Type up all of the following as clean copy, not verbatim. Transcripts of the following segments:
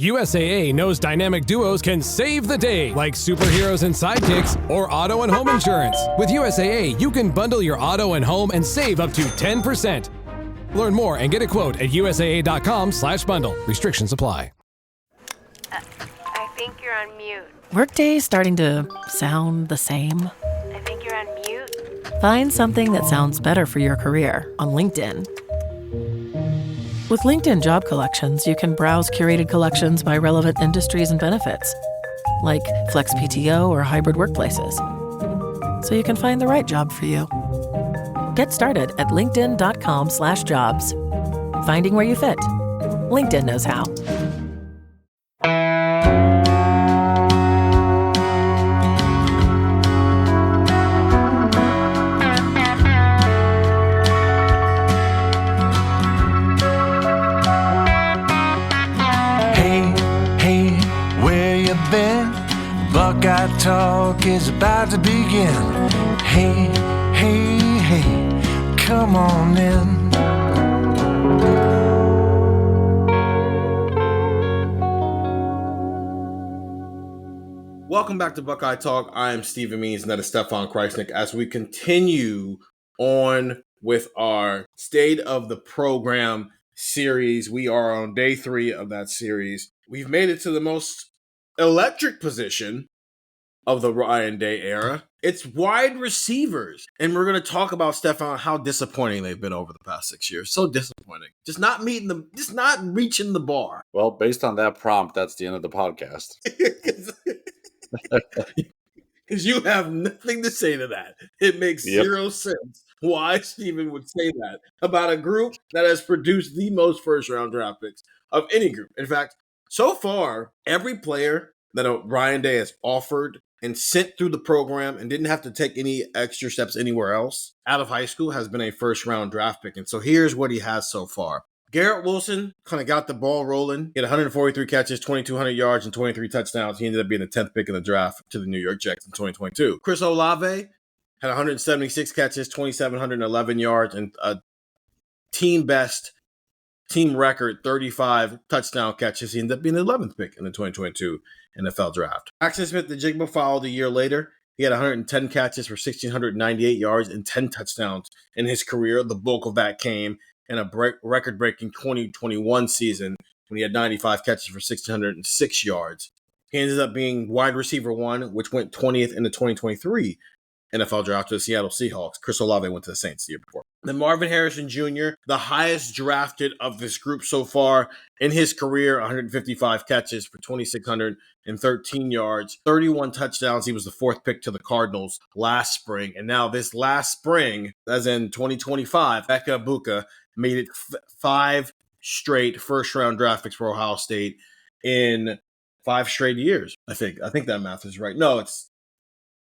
USAA knows dynamic duos can save the day, like superheroes and sidekicks or auto and home insurance. With USAA, you can bundle your auto and home and save up to 10%. Learn more and get a quote at USAA.com/bundle. Restrictions apply. I think you're on mute. Workday starting to sound the same? I think you're on mute. Find something that sounds better for your career on LinkedIn. With LinkedIn Job Collections, you can browse curated collections by relevant industries and benefits, like flex PTO or hybrid workplaces, so you can find the right job for you. Get started at linkedin.com/jobs. Finding where you fit. LinkedIn knows how. Buckeye Talk is about to begin. Hey, hey, hey, come on in. Welcome back to Buckeye Talk. I am Stephen Means and Stefan Krajisnik as we continue on with our State of the Program series. We are on day 3 of that series. We've made it to the most electric position of the Ryan Day era. It's wide receivers. And we're going to talk about, Stefan, how disappointing they've been over the past 6 years. So disappointing. Just not reaching the bar. Well, based on that prompt, that's the end of the podcast. Because you have nothing to say to that. It makes zero sense why Stephen would say that about a group that has produced the most first-round draft picks of any group. In fact, so far, every player that Ryan Day has offered and sent through the program and didn't have to take any extra steps anywhere else out of high school has been a first-round draft pick. And so here's what he has so far. Garrett Wilson kind of got the ball rolling. He had 143 catches, 2,200 yards, and 23 touchdowns. He ended up being the 10th pick in the draft to the New York Jets in 2022. Chris Olave had 176 catches, 2,711 yards, and a team record 35 touchdown catches. He ended up being the 11th pick in the 2022 NFL draft. Jackson Smith-Njigba followed a year later. He had 110 catches for 1,698 yards and 10 touchdowns in his career. The bulk of that came in a record-breaking 2021 season when he had 95 catches for 1,606 yards. He ended up being wide receiver 1, which went 20th in the 2023 NFL draft to the Seattle Seahawks. Chris Olave went to the Saints the year before. Then Marvin Harrison Jr., the highest drafted of this group so far in his career, 155 catches for 2,613 yards, 31 touchdowns. He was the 4th pick to the Cardinals last spring. And now this last spring, as in 2025, Emeka Egbuka made it 5 straight first-round draft picks for Ohio State in 5 straight years. I think that math is right. No, it's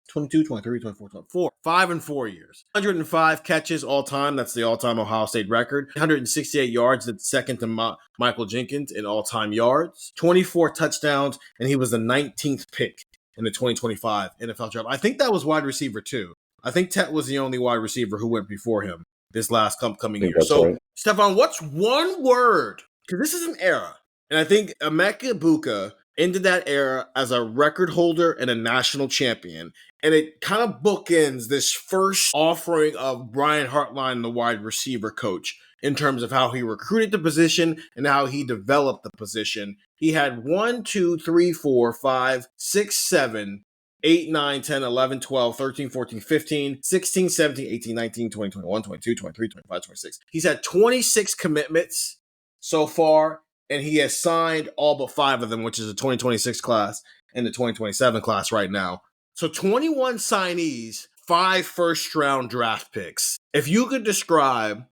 22, 23, 24, 24. 5 and 4 years. 105 catches all time. That's the all-time Ohio State record. 168 yards. That's second to Michael Jenkins in all-time yards. 24 touchdowns, and he was the 19th pick in the 2025 NFL draft. I think that was wide receiver 2. I think Tet was the only wide receiver who went before him this last coming year. So, right. Stefan, what's one word? Because this is an era. And I think Emeka Egbuka ended that era as a record holder and a national champion. And it kind of bookends this first offering of Brian Hartline, the wide receiver coach, in terms of how he recruited the position and how he developed the position. He had 1, 2, 3, 4, 5, 6, 7, 8, 9, 10, 11, 12, 13, 14, 15, 16, 17, 18, 19, 20, 21, 22, 23, 25, 26. He's had 26 commitments so far, and he has signed all but 5 of them, which is the 2026 class and the 2027 class right now. So 21 signees, 5 first-round draft picks. If you could describe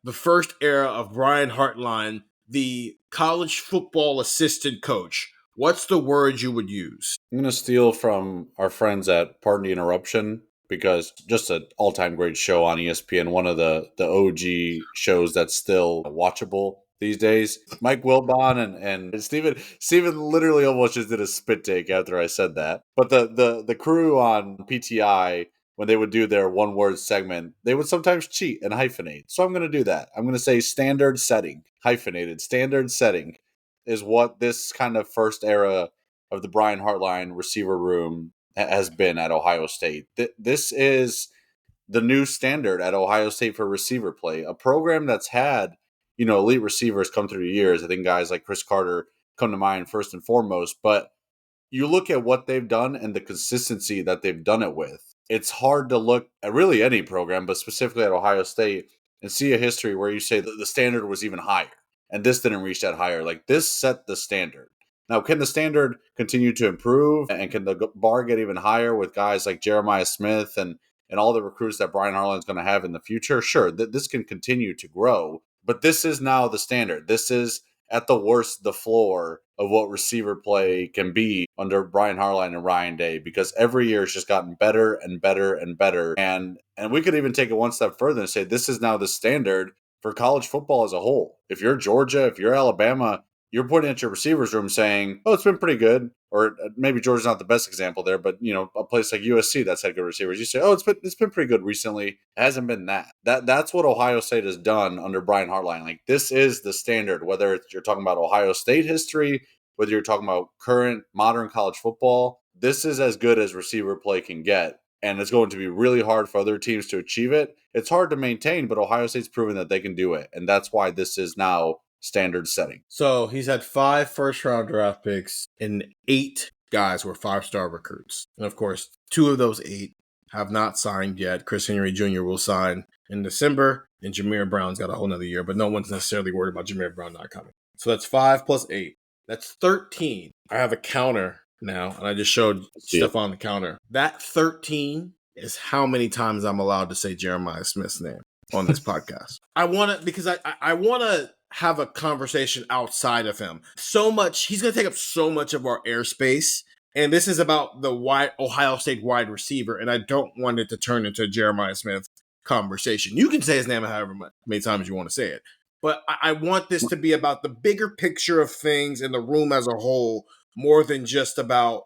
the first era of Brian Hartline, the college football assistant coach, what's the word you would use? I'm going to steal from our friends at Pardon the Interruption, because just an all-time great show on ESPN, one of the OG shows that's still watchable these days. Mike Wilbon and Steven literally almost just did a spit take after I said that. But the crew on PTI, when they would do their one-word segment, they would sometimes cheat and hyphenate. So I'm going to do that. I'm going to say standard setting, hyphenated, standard setting. is what this kind of first era of the Brian Hartline receiver room has been at Ohio State. This is the new standard at Ohio State for receiver play, a program that's had, elite receivers come through the years. I think guys like Chris Carter come to mind first and foremost, but you look at what they've done and the consistency that they've done it with. It's hard to look at really any program, but specifically at Ohio State, and see a history where you say that the standard was even higher and this didn't reach that higher. Like, this set the standard. Now, can the standard continue to improve, and can the bar get even higher with guys like Jeremiah Smith and all the recruits that Brian Hartline's going to have in the future? Sure, this can continue to grow, but this is now the standard. This is, at the worst, the floor of what receiver play can be under Brian Hartline and Ryan Day, because every year it's just gotten better and better and better. And we could even take it one step further and say this is now the standard for college football as a whole. If you're Georgia, if you're Alabama, you're pointing at your receivers room saying, oh, it's been pretty good. Or maybe Georgia's not the best example there, but a place like USC that's had good receivers, you say, oh, it's been pretty good recently. It hasn't been that. That's what Ohio State has done under Brian Hartline. Like, this is the standard, whether you're talking about Ohio State history, whether you're talking about current modern college football. This is as good as receiver play can get. And it's going to be really hard for other teams to achieve it. It's hard to maintain, but Ohio State's proven that they can do it. And that's why this is now standard setting. So he's had 5 first-round draft picks, and 8 guys were 5-star recruits. And, of course, 2 of those 8 have not signed yet. Chris Henry Jr. will sign in December, and Jameer Brown's got a whole nother year, but no one's necessarily worried about Jameer Brown not coming. So that's 5 plus 8. That's 13. I have a counter now, and I just showed Stefan the counter. That 13 is how many times I'm allowed to say Jeremiah Smith's name on this podcast. I want to, because I want to have a conversation outside of him. So much, he's going to take up so much of our airspace. And this is about the Ohio State wide receiver. And I don't want it to turn into a Jeremiah Smith conversation. You can say his name however many times you want to say it. But I want this to be about the bigger picture of things in the room as a whole, more than just about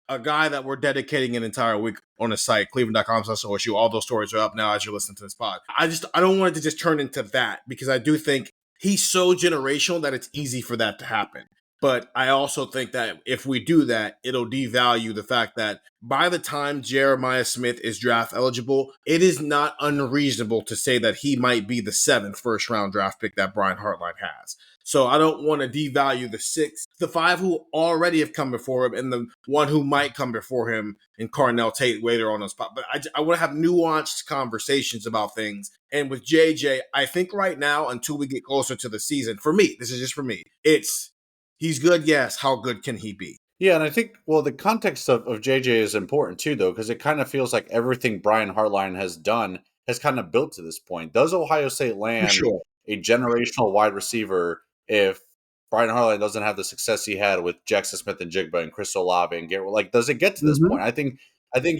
a guy that we're dedicating an entire week on the site, cleveland.com/OSU. All those stories are up now as you're listening to this pod. I don't want it to just turn into that, because I do think he's so generational that it's easy for that to happen. But I also think that if we do that, it'll devalue the fact that by the time Jeremiah Smith is draft eligible, it is not unreasonable to say that he might be the 7th first-round draft pick that Brian Hartline has. So I don't want to devalue the 6, the 5 who already have come before him, and the 1 who might come before him in Carnell Tate later on the spot. But I want to have nuanced conversations about things. And with JJ, I think right now, until we get closer to the season, for me, this is just for me, it's he's good, yes. How good can he be? Yeah, and I think, the context of JJ is important too, though, because it kind of feels like everything Brian Hartline has done has kind of built to this point. Does Ohio State land a generational wide receiver if Brian Hartline doesn't have the success he had with Jackson Smith and Jigba and Chris Olave and Garrett? Like, does it get to this point? I think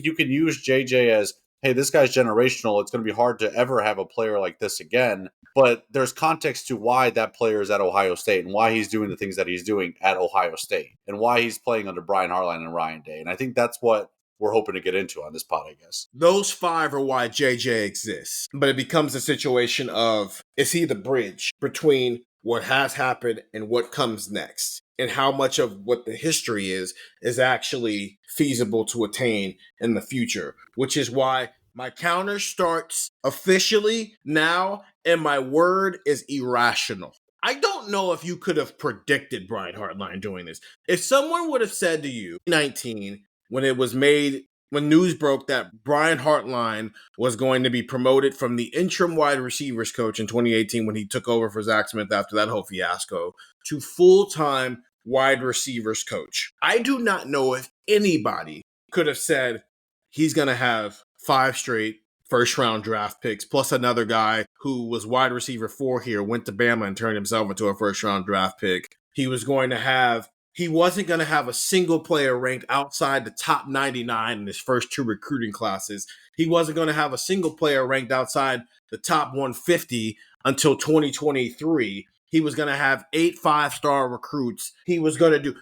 you can use JJ as, hey, this guy's generational. It's going to be hard to ever have a player like this again. But there's context to why that player is at Ohio State and why he's doing the things that he's doing at Ohio State and why he's playing under Brian Hartline and Ryan Day. And I think that's what we're hoping to get into on this pod, I guess. Those 5 are why JJ exists. But it becomes a situation of, is he the bridge between what has happened and what comes next? And how much of what the history is actually feasible to attain in the future, which is why my counter starts officially now, and my word is irrational. I don't know if you could have predicted Brian Hartline doing this. If someone would have said to you, 19, when news broke that Brian Hartline was going to be promoted from the interim wide receivers coach in 2018 when he took over for Zach Smith after that whole fiasco to full-time wide receivers coach, I do not know if anybody could have said he's going to have 5 straight first-round draft picks, plus another guy who was wide receiver 4 here, went to Bama and turned himself into a first-round draft pick. He wasn't going to have a single player ranked outside the top 99 in his first 2 recruiting classes. He wasn't going to have a single player ranked outside the top 150 until 2023. He was going to have 8 5-star recruits. He was going to do,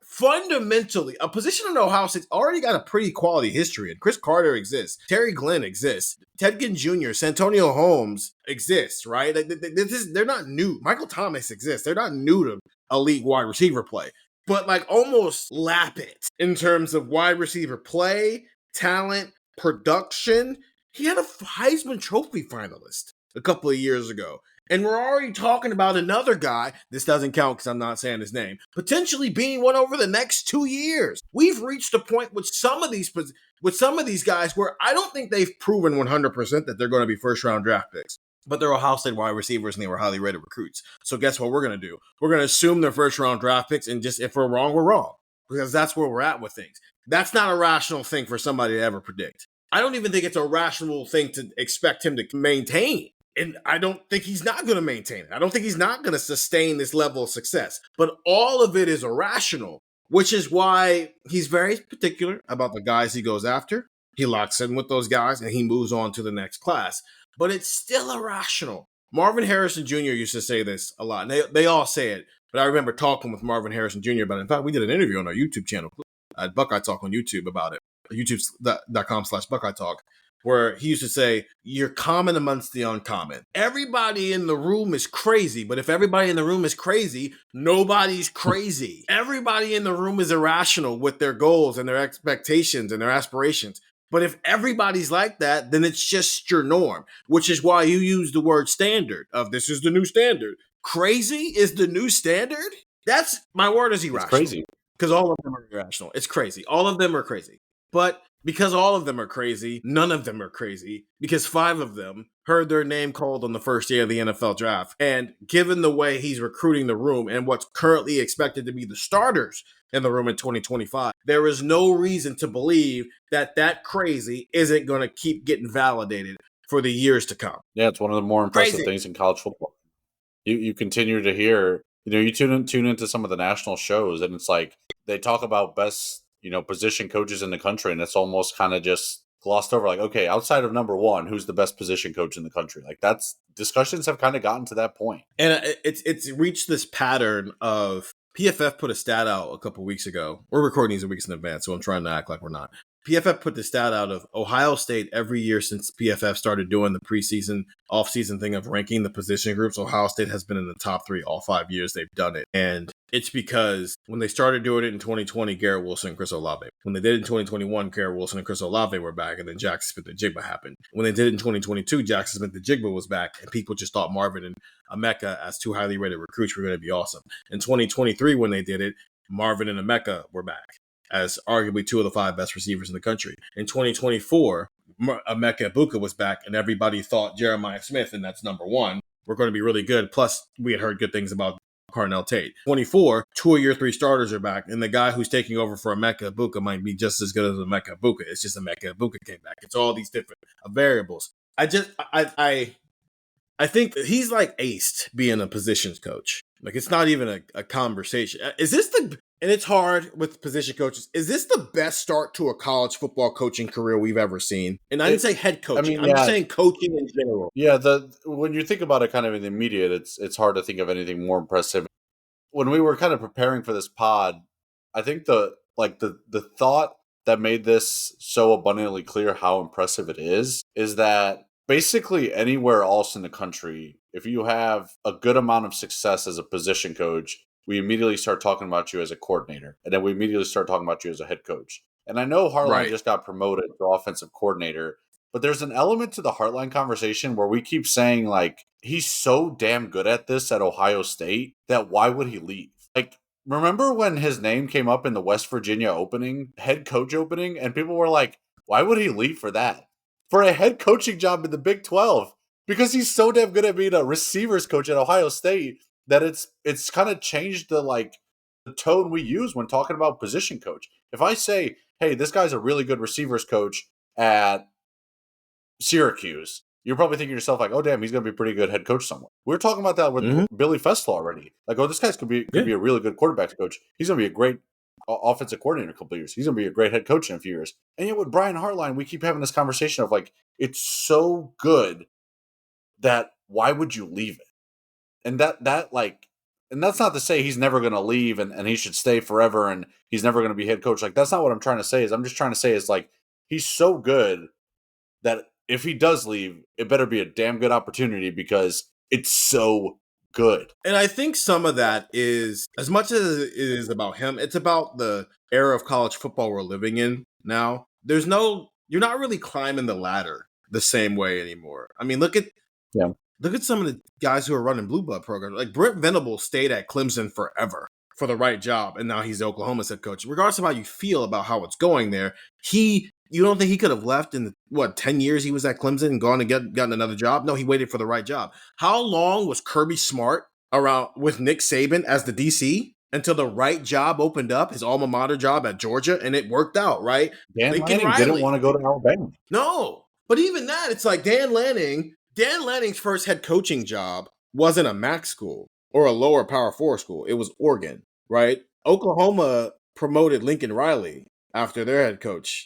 fundamentally, a position in Ohio State's already got a pretty quality history. And Chris Carter exists. Terry Glenn exists. Ted Ginn Jr., Santonio Holmes exists, right? They're not new. Michael Thomas exists. They're not new to elite wide receiver play, but like almost lap it in terms of wide receiver play, talent, production. He had a Heisman Trophy finalist a couple of years ago. And we're already talking about another guy, this doesn't count because I'm not saying his name, potentially being one over the next 2 years. We've reached a point with some of these guys where I don't think they've proven 100% that they're going to be first round draft picks. But they're Ohio State wide receivers and they were highly rated recruits. So guess what we're going to do? We're going to assume they're first round draft picks, and just if we're wrong, we're wrong. Because that's where we're at with things. That's not a rational thing for somebody to ever predict. I don't even think it's a rational thing to expect him to maintain. And I don't think he's not going to maintain it. I don't think he's not going to sustain this level of success. But all of it is irrational, which is why he's very particular about the guys he goes after. He locks in with those guys and he moves on to the next class. But it's still irrational. Marvin Harrison Jr. used to say this a lot. And they all say it. But I remember talking with Marvin Harrison Jr. about it. In fact, we did an interview on our YouTube channel at Buckeye Talk on YouTube about it. YouTube.com/Buckeye Talk. Where he used to say, you're common amongst the uncommon. Everybody in the room is crazy, but if everybody in the room is crazy, nobody's crazy. Everybody in the room is irrational with their goals and their expectations and their aspirations. But if everybody's like that, then it's just your norm, which is why you use the word standard of this is the new standard. Crazy is the new standard? That's, my word is irrational. It's crazy. Because all of them are irrational. It's crazy. All of them are crazy. But because all of them are crazy, none of them are crazy, because 5 of them heard their name called on the first day of the NFL draft. And given the way he's recruiting the room and what's currently expected to be the starters in the room in 2025, there is no reason to believe that crazy isn't going to keep getting validated for the years to come. Yeah, it's one of the more impressive things in college football. You continue to hear, you tune into some of the national shows, and it's like they talk about best position coaches in the country, and it's almost kind of just glossed over. Like, okay, outside of number 1, who's the best position coach in the country? Like, that's discussions have kind of gotten to that point. And it's reached this pattern of PFF put a stat out a couple weeks ago. We're recording these weeks in advance, so I'm trying to act like we're not. PFF put the stat out of Ohio State every year since PFF started doing the preseason, off-season thing of ranking the position groups. Ohio State has been in the top 3 all 5 years they've done it. And it's because when they started doing it in 2020, Garrett Wilson and Chris Olave. When they did it in 2021, Garrett Wilson and Chris Olave were back, and then Jackson Smith-Njigba happened. When they did it in 2022, Jackson Smith-Njigba was back, and people just thought Marvin and Emeka, as 2 highly rated recruits, were going to be awesome. In 2023, when they did it, Marvin and Emeka were back as arguably 2 of the 5 best receivers in the country. In 2024, Emeka Egbuka was back, and everybody thought Jeremiah Smith, and that's number 1, were going to be really good. Plus, we had heard good things about Carnell Tate. 24, 2 of your 3 starters are back, and the guy who's taking over for Emeka Egbuka might be just as good as Emeka Egbuka. It's just Emeka Egbuka came back. It's all these different variables. I think he's like aced being a positions coach. Like, it's not even a conversation. Is this and it's hard with position coaches. Is this the best start to a college football coaching career we've ever seen? And I didn't say head coaching. I'm just saying coaching in general. Yeah, when you think about it kind of in the immediate, it's hard to think of anything more impressive. When we were kind of preparing for this pod, I think the thought that made this so abundantly clear how impressive it is that basically anywhere else in the country, if you have a good amount of success as a position coach, we immediately start talking about you as a coordinator. And then we immediately start talking about you as a head coach. And I know Hartline just got promoted to offensive coordinator, but there's an element to the Hartline conversation where we keep saying, like, he's so damn good at this at Ohio State that why would he leave? Like, remember when his name came up in the West Virginia head coach opening, and people were like, why would he leave for that? For a head coaching job in the Big 12? Because he's so damn good at being a receivers coach at Ohio State that it's kind of changed the tone we use when talking about position coach. If I say, hey, this guy's a really good receivers coach at Syracuse, you're probably thinking to yourself like, oh, damn, he's going to be a pretty good head coach somewhere. We were talking about that with Billy Fessler already. Like, oh, this guy's could be a really good quarterback coach. He's going to be a great offensive coordinator in a couple of years. He's going to be a great head coach in a few years. And yet with Brian Hartline, we keep having this conversation of like, it's so good that why would you leave it? And and that's not to say he's never going to leave and he should stay forever and he's never going to be head coach. Like, that's not what I'm trying to say. I'm just trying to say is like, he's so good that if he does leave, it better be a damn good opportunity because it's so good. And I think some of that is, as much as it is about him, it's about the era of college football we're living in now. You're not really climbing the ladder the same way anymore. I mean, look at some of the guys who are running blue blood programs. Like Brent Venables stayed at Clemson forever for the right job, and now he's Oklahoma's head coach. Regardless of how you feel about how it's going there, you don't think he could have left in 10 years he was at Clemson and gone and gotten another job? No, he waited for the right job. How long was Kirby Smart around with Nick Saban as the DC until the right job opened up, his alma mater job at Georgia, and it worked out, right? Dan Lanning didn't want to go to Alabama. No, but even that, it's like Dan Lanning's first head coaching job wasn't a MAC school or a lower Power 4 school. It was Oregon, right? Oklahoma promoted Lincoln Riley after their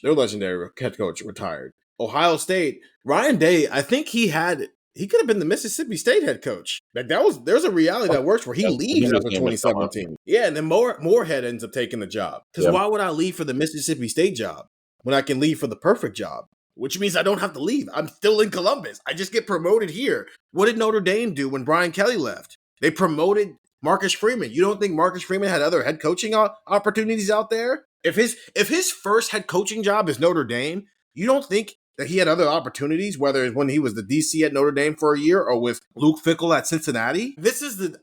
legendary head coach retired. Ohio State, Ryan Day, I think he could have been the Mississippi State head coach. Like there's a reality that works where he leaves after 2017. Yeah, and then Moorhead ends up taking the job. Because why would I leave for the Mississippi State job when I can leave for the perfect job? Which means I don't have to leave. I'm still in Columbus. I just get promoted here. What did Notre Dame do when Brian Kelly left? They promoted Marcus Freeman. You don't think Marcus Freeman had other head coaching opportunities out there? If his first head coaching job is Notre Dame, you don't think that he had other opportunities, whether it's when he was the DC at Notre Dame for a year or with Luke Fickell at Cincinnati?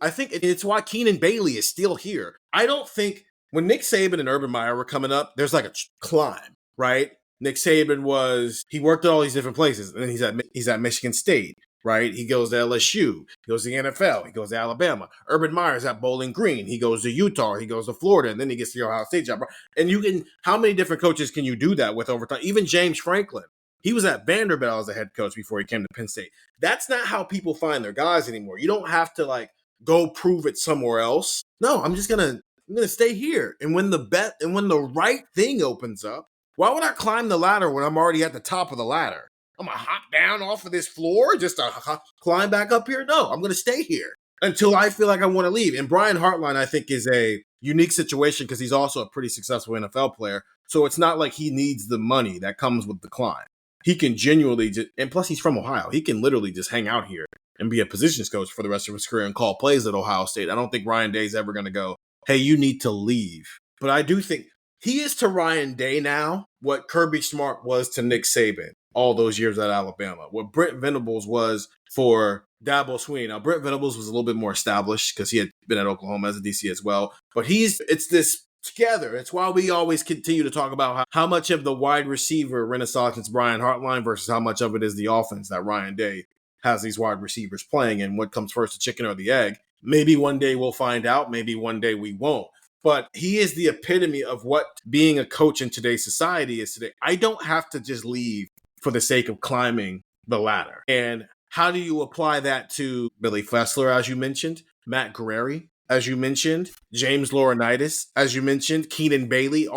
I think it's why Keenan Bailey is still here. I don't think when Nick Saban and Urban Meyer were coming up, there's like a climb, right? Nick Saban he worked at all these different places, and then he's at Michigan State, right? He goes to LSU, he goes to the NFL, he goes to Alabama. Urban Meyer's at Bowling Green, he goes to Utah, he goes to Florida, and then he gets the Ohio State job. And how many different coaches can you do that with over time? Even James Franklin, he was at Vanderbilt as a head coach before he came to Penn State. That's not how people find their guys anymore. You don't have to go prove it somewhere else. No, I'm gonna stay here. And when the right thing opens up, why would I climb the ladder when I'm already at the top of the ladder? I'm going to hop down off of this floor just to climb back up here? No, I'm going to stay here until I feel like I want to leave. And Brian Hartline, I think, is a unique situation because he's also a pretty successful NFL player. So it's not like he needs the money that comes with the climb. He can genuinely and plus he's from Ohio. He can literally just hang out here and be a positions coach for the rest of his career and call plays at Ohio State. I don't think Ryan Day's ever going to go, hey, you need to leave. But I do think he is to Ryan Day now what Kirby Smart was to Nick Saban all those years at Alabama, what Brent Venables was for Dabo Swinney. Now, Brent Venables was a little bit more established because he had been at Oklahoma as a DC as well. But it's this together. It's why we always continue to talk about how much of the wide receiver renaissance is Brian Hartline versus how much of it is the offense that Ryan Day has these wide receivers playing, and what comes first, the chicken or the egg. Maybe one day we'll find out. Maybe one day we won't. But he is the epitome of what being a coach in today's society is today. I don't have to just leave for the sake of climbing the ladder. And how do you apply that to Billy Fessler, as you mentioned, Matt Guerrieri, as you mentioned, James Laurinaitis, as you mentioned, Keenan Bailey,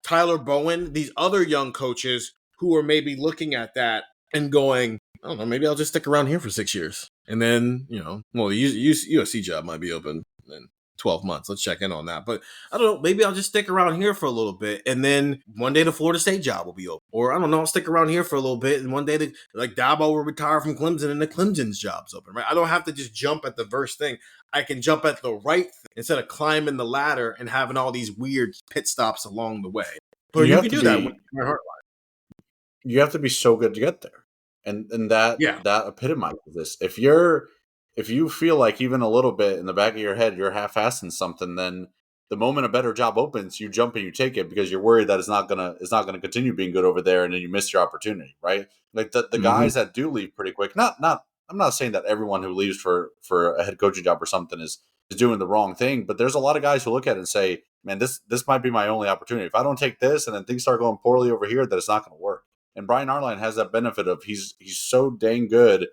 Tyler Bowen, these other young coaches who are maybe looking at that and going, I don't know, maybe I'll just stick around here for 6 years. And then, the USC job might be open in 12 months. Let's check in on that. But I don't know, maybe I'll just stick around here for a little bit. And then one day the Florida State job will be open. Or I don't know, I'll stick around here for a little bit. And one day Dabo will retire from Clemson and the Clemson's job's open, right? I don't have to just jump at the first thing. I can jump at the right thing instead of climbing the ladder and having all these weird pit stops along the way. But you can do that with your heart line. You have to be so good to get there. And that epitomizes this. If you feel like even a little bit in the back of your head you're half-assing something, then the moment a better job opens, you jump and you take it because you're worried that it's not gonna continue being good over there, and then you miss your opportunity, right? Like the guys that do leave pretty quick. I'm not saying that everyone who leaves for a head coaching job or something is doing the wrong thing, but there's a lot of guys who look at it and say, man, this might be my only opportunity. If I don't take this and then things start going poorly over here, that it's not going to work. And Brian Hartline has that benefit of he's so dang good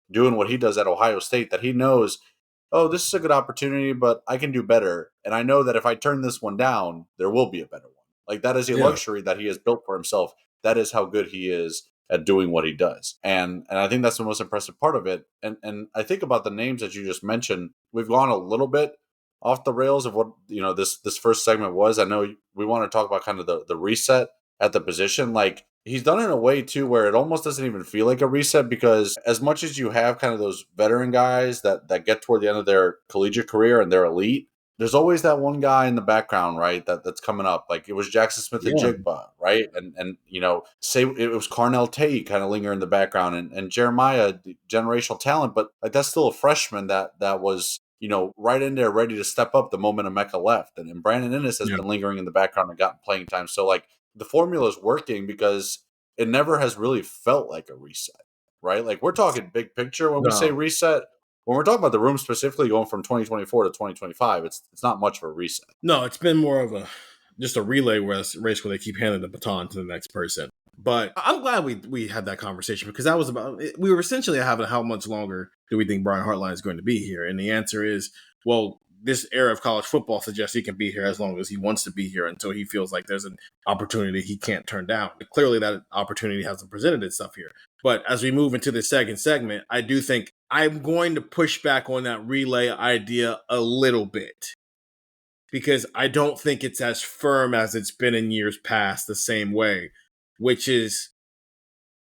doing what he does at Ohio State that he knows, oh, this is a good opportunity, but I can do better. And I know that if I turn this one down, there will be a better one. Like that is a luxury that he has built for himself. That is how good he is at doing what he does. And I think that's the most impressive part of it. And I think about the names that you just mentioned, we've gone a little bit off the rails of what, this first segment was. I know we want to talk about kind of the reset at the position. Like he's done it in a way too where it almost doesn't even feel like a reset, because as much as you have kind of those veteran guys that get toward the end of their collegiate career and they're elite, there's always that one guy in the background, right? That's coming up. Like it was Jackson Smith and Jigba, right? And say it was Carnell Tate kind of lingering in the background, and Jeremiah, the generational talent, but like that's still a freshman that was right in there ready to step up the moment Emeka left. And Brandon Innes has been lingering in the background and gotten playing time. So like the formula is working because it never has really felt like a reset, right? Like we're talking big picture when we say reset. When we're talking about the room specifically going from 2024 to 2025, it's not much of a reset. No, it's been more of just a relay race where they keep handing the baton to the next person. But I'm glad we had that conversation, because that was about, we were essentially having how much longer do we think Brian Hartline is going to be here? And the answer is, well, this era of college football suggests he can be here as long as he wants to be here until he feels like there's an opportunity he can't turn down. Clearly that opportunity hasn't presented itself here. But as we move into the second segment, I do think I'm going to push back on that relay idea a little bit, because I don't think it's as firm as it's been in years past the same way, which is,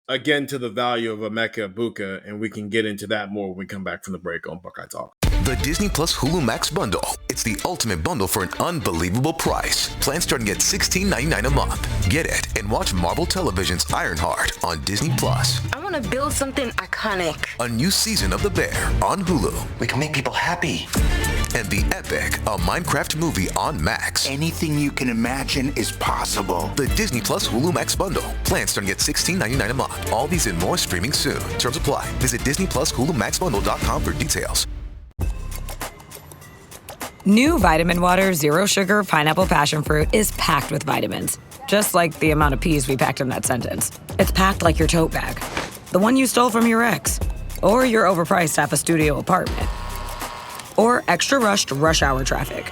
again, to the value of Emeka Egbuka, and we can get into that more when we come back from the break on Buckeye Talk. The Disney Plus Hulu Max bundle. It's the ultimate bundle for an unbelievable price. Plans starting at $16.99 a month. Get it and watch Marvel Television's Ironheart on Disney Plus. I want to build something iconic. A new season of The Bear on Hulu. We can make people happy. And The Epic, a Minecraft movie on Max. Anything you can imagine is possible. The Disney Plus Hulu Max bundle. Plans starting at $16.99 a month. All these and more streaming soon. Terms apply. Visit DisneyPlusHuluMaxBundle.com for details. New Vitamin Water Zero Sugar Pineapple Passion Fruit is packed with vitamins. Just like the amount of peas we packed in that sentence. It's packed like your tote bag. The one you stole from your ex. Or your overpriced half a studio apartment. Or extra rushed rush hour traffic.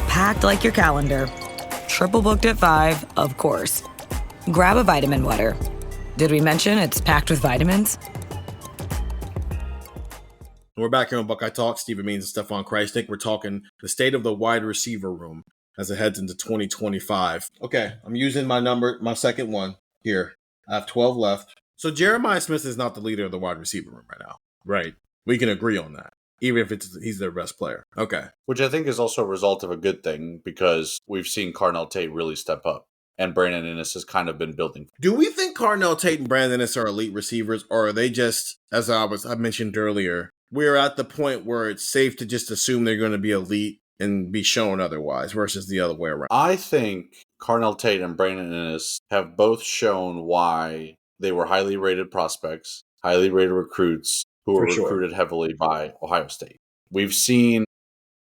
Packed like your calendar. Triple booked at 5, of course. Grab a vitamin water. Did we mention it's packed with vitamins? We're back here on Buckeye Talk. Stephen Means and Stefan Krajisnik. We're talking the state of the wide receiver room as it heads into 2025. Okay, I'm using my second one here. I have 12 left. So Jeremiah Smith is not the leader of the wide receiver room right now. Right. We can agree on that, even if he's their best player. Okay. Which I think is also a result of a good thing, because we've seen Carnell Tate really step up. And Brandon Innes has kind of been building. Do we think Carnell Tate and Brandon Innes are elite receivers, or are they just, as I mentioned earlier, we're at the point where it's safe to just assume they're going to be elite and be shown otherwise versus the other way around? I think Carnell Tate and Brandon Innes have both shown why they were highly rated prospects, highly rated recruits who were recruited heavily by Ohio State. We've seen,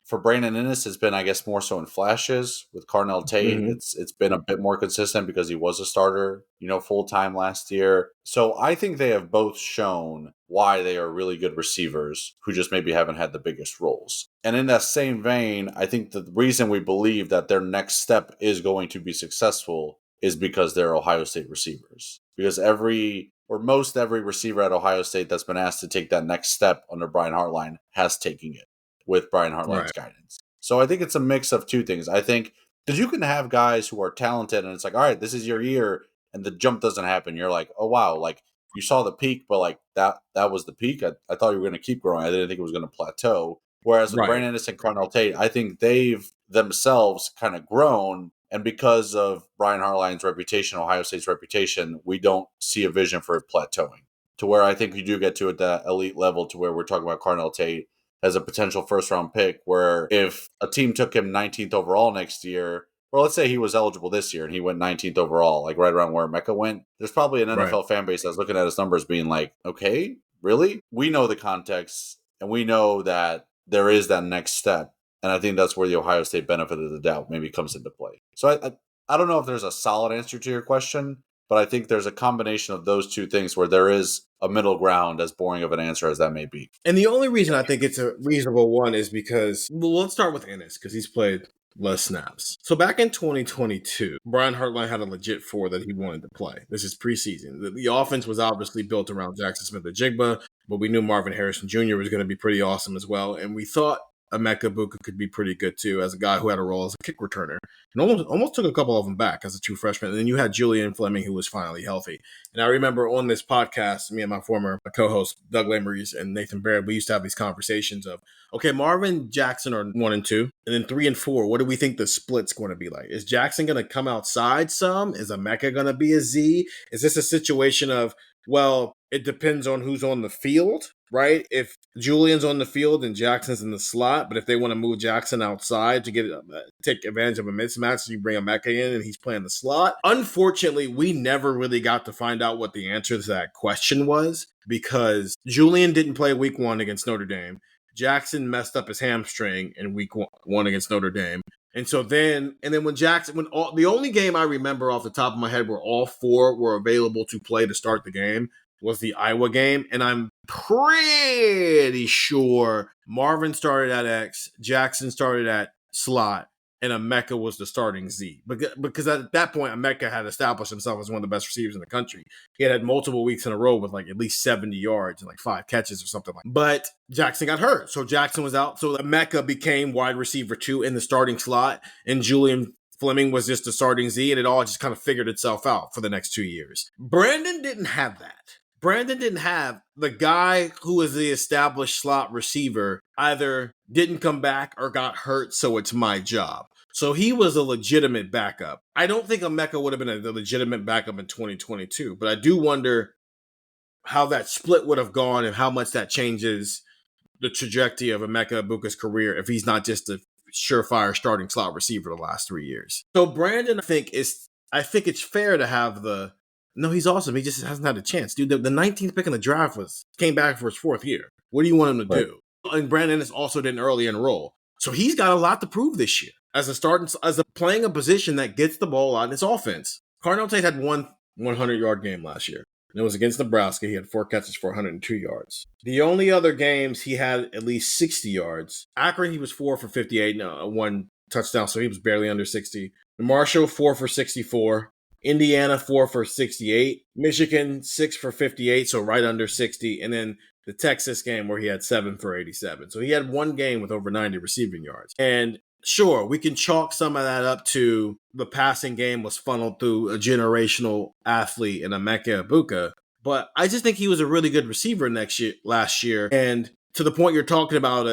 for Brandon Innes, it's been, I guess, more so in flashes. With Carnell Tate, it's been a bit more consistent because he was a starter, full-time last year. So I think they have both shown why they are really good receivers who just maybe haven't had the biggest roles. And in that same vein, I think the reason we believe that their next step is going to be successful is because they're Ohio State receivers. Because most every receiver at Ohio State that's been asked to take that next step under Brian Hartline has taken it with Brian Hartline's guidance. So I think it's a mix of two things. I think that you can have guys who are talented and it's like, all right, this is your year, and the jump doesn't happen. You're like, oh, wow, like you saw the peak, but like that was the peak. I thought you were going to keep growing. I didn't think it was going to plateau. Whereas with Brandon Innes and Carnell Tate, I think they've themselves kind of grown. And because of Brian Hartline's reputation, Ohio State's reputation, we don't see a vision for it plateauing. To where I think you do get to at that elite level, to where we're talking about Carnell Tate as a potential first-round pick, where if a team took him 19th overall next year, or let's say he was eligible this year and he went 19th overall, like right around where Emeka went, there's probably an NFL fan base that's looking at his numbers being like, okay, really? We know the context, and we know that there is that next step. And I think that's where the Ohio State benefit of the doubt maybe comes into play. So I don't know if there's a solid answer to your question, but I think there's a combination of those two things where there is a middle ground, as boring of an answer as that may be. And the only reason I think it's a reasonable one is because, well, let's start with Innes, because he's played less snaps. So back in 2022, Brian Hartline had a legit 4 that he wanted to play. This is preseason. The offense was obviously built around Jackson Smith and Jigba, but we knew Marvin Harrison Jr. was going to be pretty awesome as well. And we thought Emeka Buka could be pretty good too, as a guy who had a role as a kick returner, and almost took a couple of them back as a true freshman. And then you had Julian Fleming, who was finally healthy. And I remember on this podcast, me and my former co-host Doug Lamries and Nathan Barrett, we used to have these conversations of, okay, Marvin Jackson are 1 and 2, and then 3 and 4. What do we think the split's going to be like? Is Jackson going to come outside some? Is Emeka going to be a Z? Is this a situation of, well, it depends on who's on the field, right? If Julian's on the field and Jackson's in the slot, but if they want to move Jackson outside to take advantage of a mismatch, you bring Emeka in and he's playing the slot. Unfortunately, we never really got to find out what the answer to that question was, because Julian didn't play week 1 against Notre Dame. Jackson messed up his hamstring in week 1 against Notre Dame. And so then when the only game I remember off the top of my head where all 4 were available to play to start the game was the Iowa game. And I'm pretty sure Marvin started at X, Jackson started at slot, and Emeka was the starting Z. Because at that point, Emeka had established himself as one of the best receivers in the country. He had multiple weeks in a row with like at least 70 yards and like 5 catches or something like that. But Jackson got hurt. So Jackson was out. So Emeka became wide receiver 2 in the starting slot, and Julian Fleming was just the starting Z, and it all just kind of figured itself out for the next 2 years. Brandon didn't have that. Brandon didn't have the guy who was the established slot receiver either didn't come back or got hurt, so it's my job. So he was a legitimate backup. I don't think Emeka would have been a legitimate backup in 2022, but I do wonder how that split would have gone and how much that changes the trajectory of Emeka Buka's career if he's not just a surefire starting slot receiver the last 3 years. So Brandon, I think it's fair to have no, he's awesome. He just hasn't had a chance. Dude, the 19th pick in the draft came back for his 4th year. What do you want him to do? And Brandon also didn't early enroll. So he's got a lot to prove this year as playing a position that gets the ball out in his offense. Carnell Tate had one 100-yard game last year. And it was against Nebraska. He had 4 catches for 102 yards. The only other games he had at least 60 yards. Akron, he was 4 for 58, 1 touchdown, so he was barely under 60. Marshall, 4 for 64. Indiana, 4 for 68. Michigan, 6 for 58, so right under 60. And then the Texas game where he had 7 for 87. So he had 1 game with over 90 receiving yards. And sure, we can chalk some of that up to the passing game was funneled through a generational athlete in Emeka Buka. But I just think he was a really good receiver last year. And to the point you're talking about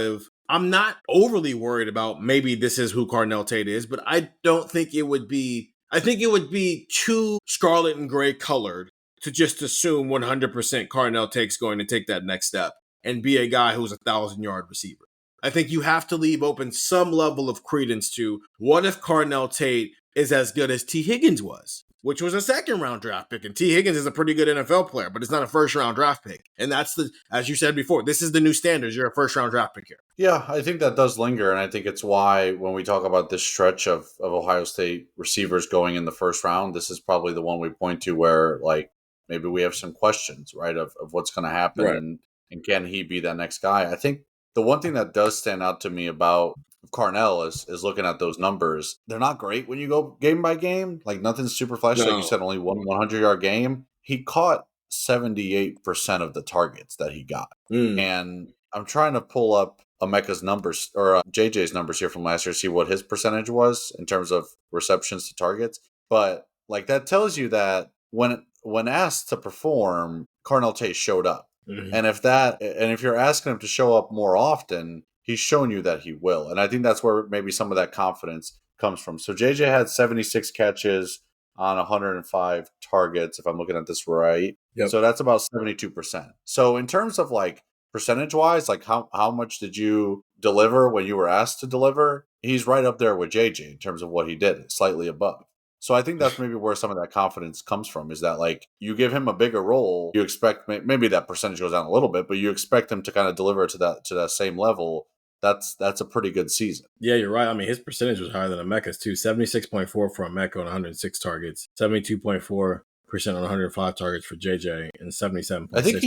I'm not overly worried about maybe this is who Carnell Tate is, but I don't think it would be I think it would be too scarlet and gray colored to just assume 100% Carnell Tate's going to take that next step and be a guy who's a 1,000-yard receiver. I think you have to leave open some level of credence to what if Carnell Tate is as good as T. Higgins was, which was a 2nd-round draft pick. And T. Higgins is a pretty good NFL player, but it's not a 1st-round draft pick. And that's as you said before, this is the new standards. You're a 1st-round draft pick here. Yeah, I think that does linger. And I think it's why when we talk about this stretch of Ohio State receivers going in the 1st round, this is probably the one we point to where, like, maybe we have some questions, right, of what's going to happen. Right. And can he be that next guy? I think the one thing that does stand out to me about Carnell is looking at those numbers. They're not great when you go game by game. Like, nothing's super flashy. No. Like you said, only one 100-yard game. He caught 78% of the targets that he got. And I'm trying to pull up Emeka's numbers or JJ's numbers here from last year, see what his percentage was in terms of receptions to targets. But like that tells you that when asked to perform, Carnell Tate showed up. Mm-hmm. And if you're asking him to show up more often, he's shown you that he will. And I think that's where maybe some of that confidence comes from. So JJ had 76 catches on 105 targets, if I'm looking at this right. Yep. So that's about 72%. So in terms of like percentage-wise, like how much did you deliver when you were asked to deliver? He's right up there with JJ in terms of what he did, slightly above. So I think that's maybe where some of that confidence comes from, is that like you give him a bigger role, you expect maybe that percentage goes down a little bit, but you expect him to kind of deliver to that same level. That's a pretty good season. Yeah, you're right. I mean, his percentage was higher than Emeka's too. 76.4 for Emeka on 106 targets, 72.4% on 105 targets for JJ, and 77.6%. I think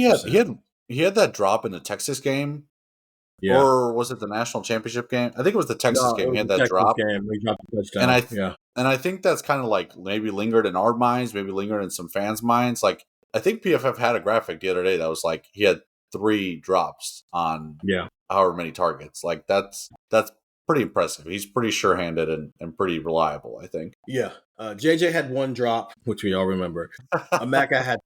he had that drop in the Texas game. Yeah. Or was it the national championship game? I think it was the Texas game. He had that drop. Game. He dropped the touchdown. And I think that's kind of like maybe lingered in our minds, maybe lingered in some fans' minds. Like, I think PFF had a graphic the other day that was like he had 3 drops on however many targets. Like that's pretty impressive. He's pretty sure-handed and pretty reliable, I think. Yeah. JJ had one drop, which we all remember. Mecca had,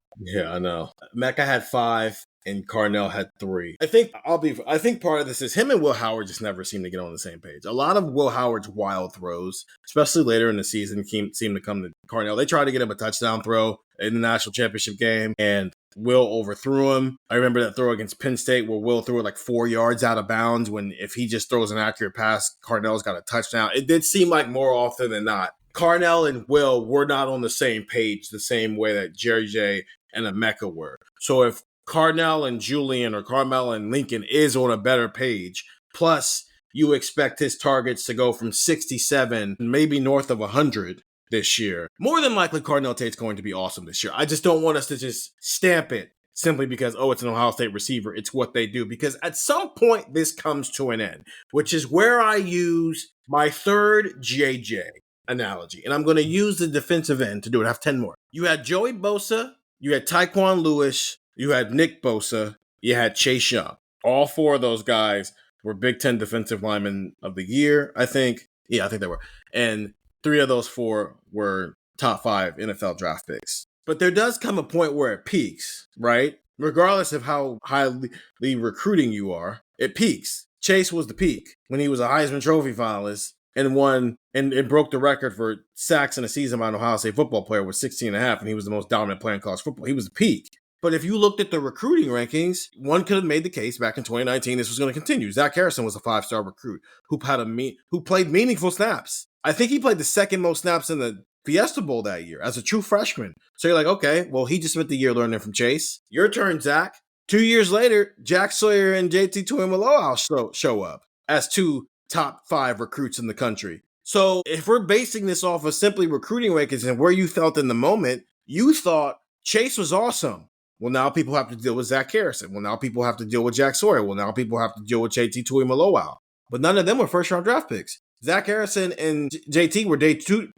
I know. Mecca had 5 and Carnell had 3. I think part of this is him and Will Howard just never seem to get on the same page. A lot of Will Howard's wild throws, especially later in the season, seem to come to Carnell. They tried to get him a touchdown throw in the national championship game, and Will overthrew him. I remember that throw against Penn State where Will threw it like 4 yards out of bounds when if he just throws an accurate pass, Carnell's got a touchdown. It did seem like more often than not, Carnell and Will were not on the same page the same way that Jerry J and Emeka were. So if Carnell and Julian or Carmel and Lincoln is on a better page, plus you expect his targets to go from 67, maybe north of 100 this year, more than likely Carnell Tate's going to be awesome this year. I just don't want us to just stamp it simply because, it's an Ohio State receiver. It's what they do. Because at some point, this comes to an end, which is where I use my third JJ analogy. And I'm going to use the defensive end to do it. I have 10 more. You had Joey Bosa, you had Tyquan Lewis, you had Nick Bosa, you had Chase Young. All 4 of those guys were Big Ten Defensive Linemen of the Year, I think. Yeah, I think they were. And 3 of those 4 were top 5 NFL draft picks. But there does come a point where it peaks, right? Regardless of how highly recruiting you are, it peaks. Chase was the peak when he was a Heisman Trophy finalist and won and broke the record for sacks in a season by an Ohio State football player with 16 and a half, and he was the most dominant player in college football. He was the peak. But if you looked at the recruiting rankings, one could have made the case back in 2019 this was going to continue. Zach Harrison was a 5-star recruit who played meaningful snaps. I think he played the second most snaps in the Fiesta Bowl that year as a true freshman. So you're like, okay, well, he just spent the year learning from Chase. Your turn, Zach. 2 years later, Jack Sawyer and JT Tuimoloau show up as 2 top 5 recruits in the country. So if we're basing this off of simply recruiting rankings and where you felt in the moment, you thought Chase was awesome. Well, now people have to deal with Zach Harrison. Well, now people have to deal with Jack Sawyer. Well, now people have to deal with JT Tuimoloau. But none of them were first-round draft picks. Zach Harrison and JT were day two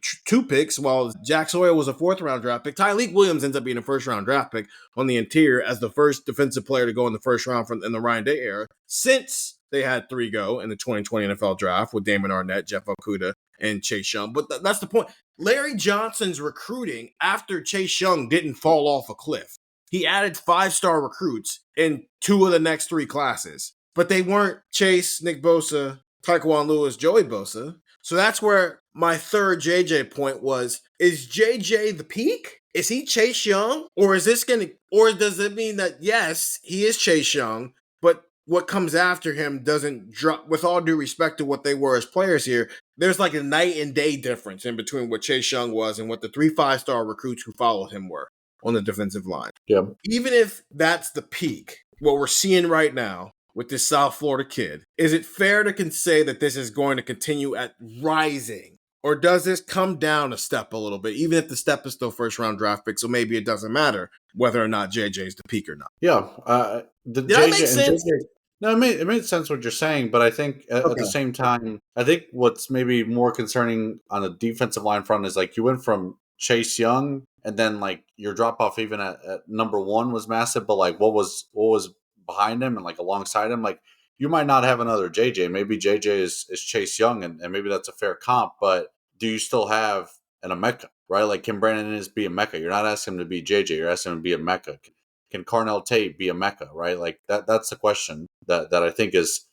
picks, while Jack Sawyer was a 4th-round draft pick. Tyleik Williams ends up being a 1st-round draft pick on the interior as the first defensive player to go in the 1st round in the Ryan Day era since they had 3 go in the 2020 NFL draft with Damon Arnett, Jeff Okudah, and Chase Young. But that's the point. Larry Johnson's recruiting after Chase Young didn't fall off a cliff. He added 5-star recruits in 2 of the next 3 classes. But they weren't Chase, Nick Bosa, Tyquan Lewis, Joey Bosa. So that's where my third JJ point was, is JJ the peak? Is he Chase Young? Or does it mean that, yes, he is Chase Young, but what comes after him doesn't drop, with all due respect to what they were as players here, there's like a night and day difference in between what Chase Young was and what the 3 5-star recruits who followed him were on the defensive line. Yeah. Even if that's the peak, what we're seeing right now with this South Florida kid, is it fair to say that this is going to continue at rising? Or does this come down a step a little bit, even if the step is still 1st-round draft pick, so maybe it doesn't matter whether or not JJ is the peak or not? Yeah. Did that make sense? No, it made sense what you're saying, but I think at the same time, I think what's maybe more concerning on the defensive line front is like you went from Chase Young, and then like your drop off even at number 1 was massive, but like what was behind him and like alongside him, like you might not have another JJ. Maybe JJ is Chase Young, and maybe that's a fair comp, but do you still have an Emeka, right? Like can Brandon Inniss be Emeka? You're not asking him to be JJ, you're asking him to be Emeka. Can Carnell Tate be Emeka, right? Like that's the question that I think is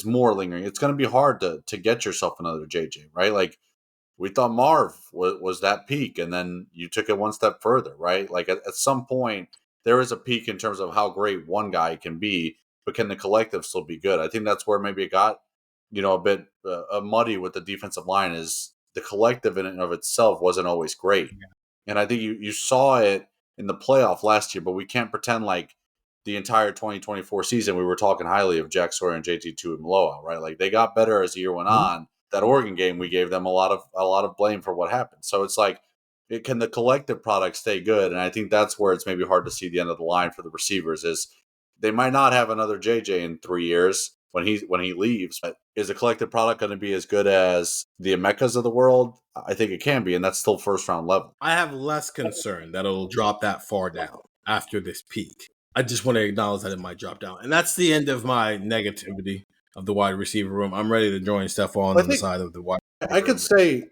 more lingering. It's going to be hard to get yourself another JJ, right? Like we thought Marv was that peak, and then you took it one step further, right? Like at some point, there is a peak in terms of how great one guy can be, but can the collective still be good? I think that's where maybe it got, a bit muddy with the defensive line, is the collective in and of itself wasn't always great. Yeah. And I think you saw it in the playoff last year, but we can't pretend like the entire 2024 season we were talking highly of Jack Sawyer and JT Tuimoloau, right? Like they got better as the year went on. That Oregon game, we gave them a lot of blame for what happened. So it's like, can the collective product stay good? And I think that's where it's maybe hard to see the end of the line for the receivers, is they might not have another JJ in 3 years when he leaves, but is the collective product going to be as good as the Emekas of the world? I think it can be, and that's still 1st-round level. I have less concern that it'll drop that far down after this peak. I just want to acknowledge that it might drop down. And that's the end of my negativity of the wide receiver room. I'm ready to join Stefan on the side of the wide receiver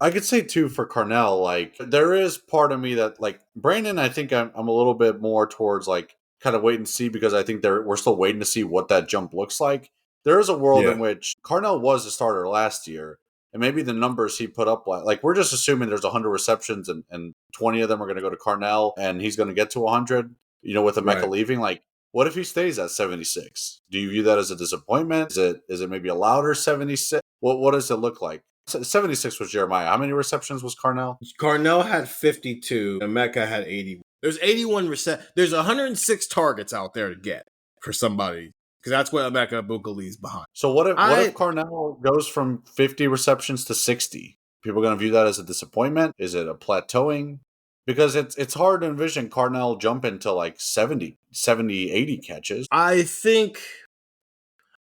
I could say too for Carnell, like there is part of me that like Brandon, I think I'm a little bit more towards like kind of wait and see because I think we're still waiting to see what that jump looks like. There is a world in which Carnell was a starter last year, and maybe the numbers he put up, like we're just assuming there's 100 receptions and 20 of them are going to go to Carnell and he's going to get to 100, with Emeka leaving. Like, what if he stays at 76? Do you view that as a disappointment? Is it maybe a louder 76? What does it look like? 76 was Jeremiah. How many receptions was Carnell? Carnell had 52. Emeka had 80. There's 81 There's 106 targets out there to get for somebody because that's what Emeka Buka leaves behind. So what if Carnell goes from 50 receptions to 60? People are going to view that as a disappointment? Is it a plateauing? Because it's hard to envision Carnell jumping to like 70, 80 catches. I think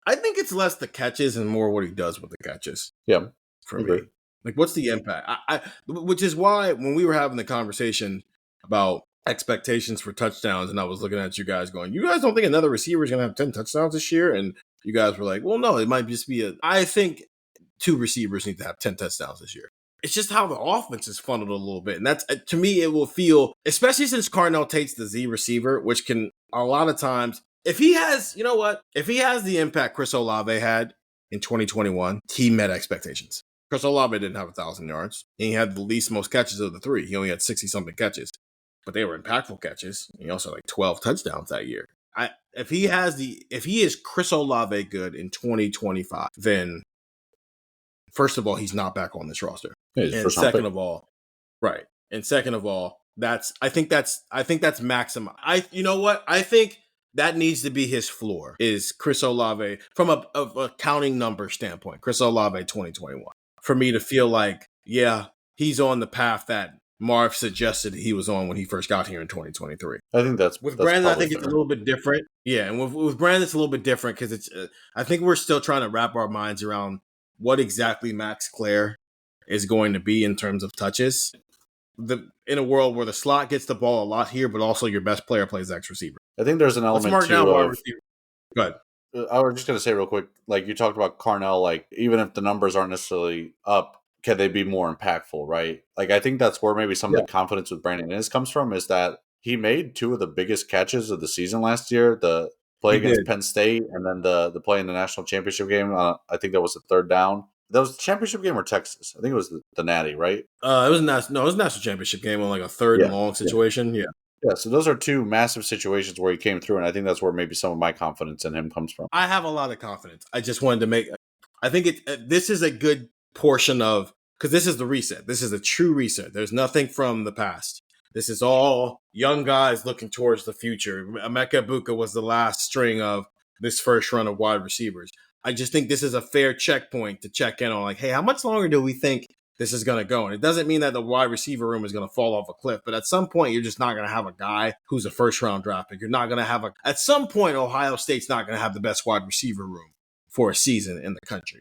it's less the catches and more what he does with the catches. Yeah. For me. Like, what's the impact? Which is why when we were having the conversation about expectations for touchdowns, and I was looking at you guys going, you guys don't think another receiver is going to have 10 touchdowns this year? And you guys were like, well, no, it might just be I think 2 receivers need to have 10 touchdowns this year. It's just how the offense is funneled a little bit. And that's, to me, it will feel, especially since Carnell Tate's the Z receiver, which can a lot of times, if he has the impact Chris Olave had in 2021, he met expectations. Chris Olave didn't have 1,000 yards. He had the most catches of the 3. He only had 60-something catches, but they were impactful catches. He also had like 12 touchdowns that year. If he is Chris Olave good in 2025, then first of all, he's not back on this roster. And second of all, I think that's maximum. You know what? I think that needs to be his floor is Chris Olave from a counting number standpoint. Chris Olave 2021. For me to feel like, yeah, he's on the path that Marv suggested he was on when he first got here in 2023. I think that's with Brandon. I think it's a little bit different. Yeah, and with Brandon, it's a little bit different because it's. I think we're still trying to wrap our minds around what exactly Max Clare is going to be in terms of touches. In a world where the slot gets the ball a lot here, but also your best player plays X receiver. I think there's an element Let's mark too down wide of. receiver. Go ahead. I was just going to say real quick, like you talked about Carnell, like even if the numbers aren't necessarily up, can they be more impactful, right? Like I think that's where maybe some of the confidence with Brandon Inniss comes from is that he made 2 of the biggest catches of the season last year, the play against Penn State and then the play in the national championship game. I think that was the 3rd down. That was the championship game or Texas? I think it was the Natty, right? It was a national championship game on like a 3rd and long situation. Yeah. Yeah, so those are 2 massive situations where he came through, and I think that's where maybe some of my confidence in him comes from. I have a lot of confidence. I just wanted to make – I think this is a good portion of – because this is the reset. This is a true reset. There's nothing from the past. This is all young guys looking towards the future. Emeka Buka was the last string of this first run of wide receivers. I just think this is a fair checkpoint to check in on like, hey, how much longer do we think this is going to go? And it doesn't mean that the wide receiver room is going to fall off a cliff, but at some point, you're just not going to have a guy who's a first-round draft pick. You're not going to have at some point, Ohio State's not going to have the best wide receiver room for a season in the country.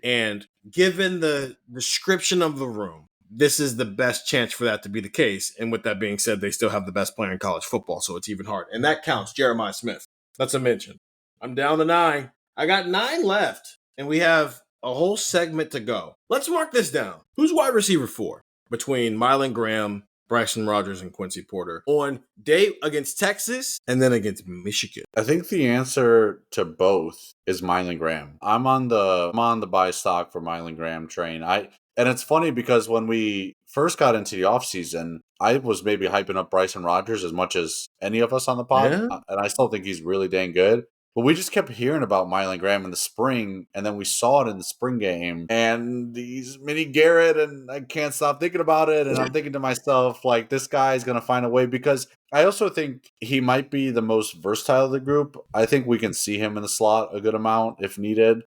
And given the description of the room, this is the best chance for that to be the case. And with that being said, they still have the best player in college football, so it's even harder. And that counts, Jeremiah Smith. That's a mention. I'm down to 9. I got 9 left, and we have a whole segment to go. Let's mark this down. Who's wide receiver 4 between Mylan Graham, Bryson Rogers, and Quincy Porter on day against Texas and then against Michigan? I think the answer to both is Mylan Graham. I'm on the buy stock for Mylan Graham train. And it's funny because when we first got into the offseason, I was maybe hyping up Bryson Rogers as much as any of us on the pod. Yeah. And I still think he's really dang good. But we just kept hearing about Mylan Graham in the spring, and then we saw it in the spring game. And he's mini Garrett, and I can't stop thinking about it. And I'm thinking to myself, like, this guy's going to find a way, because I also think he might be the most versatile of the group. I think we can see him in the slot a good amount if needed.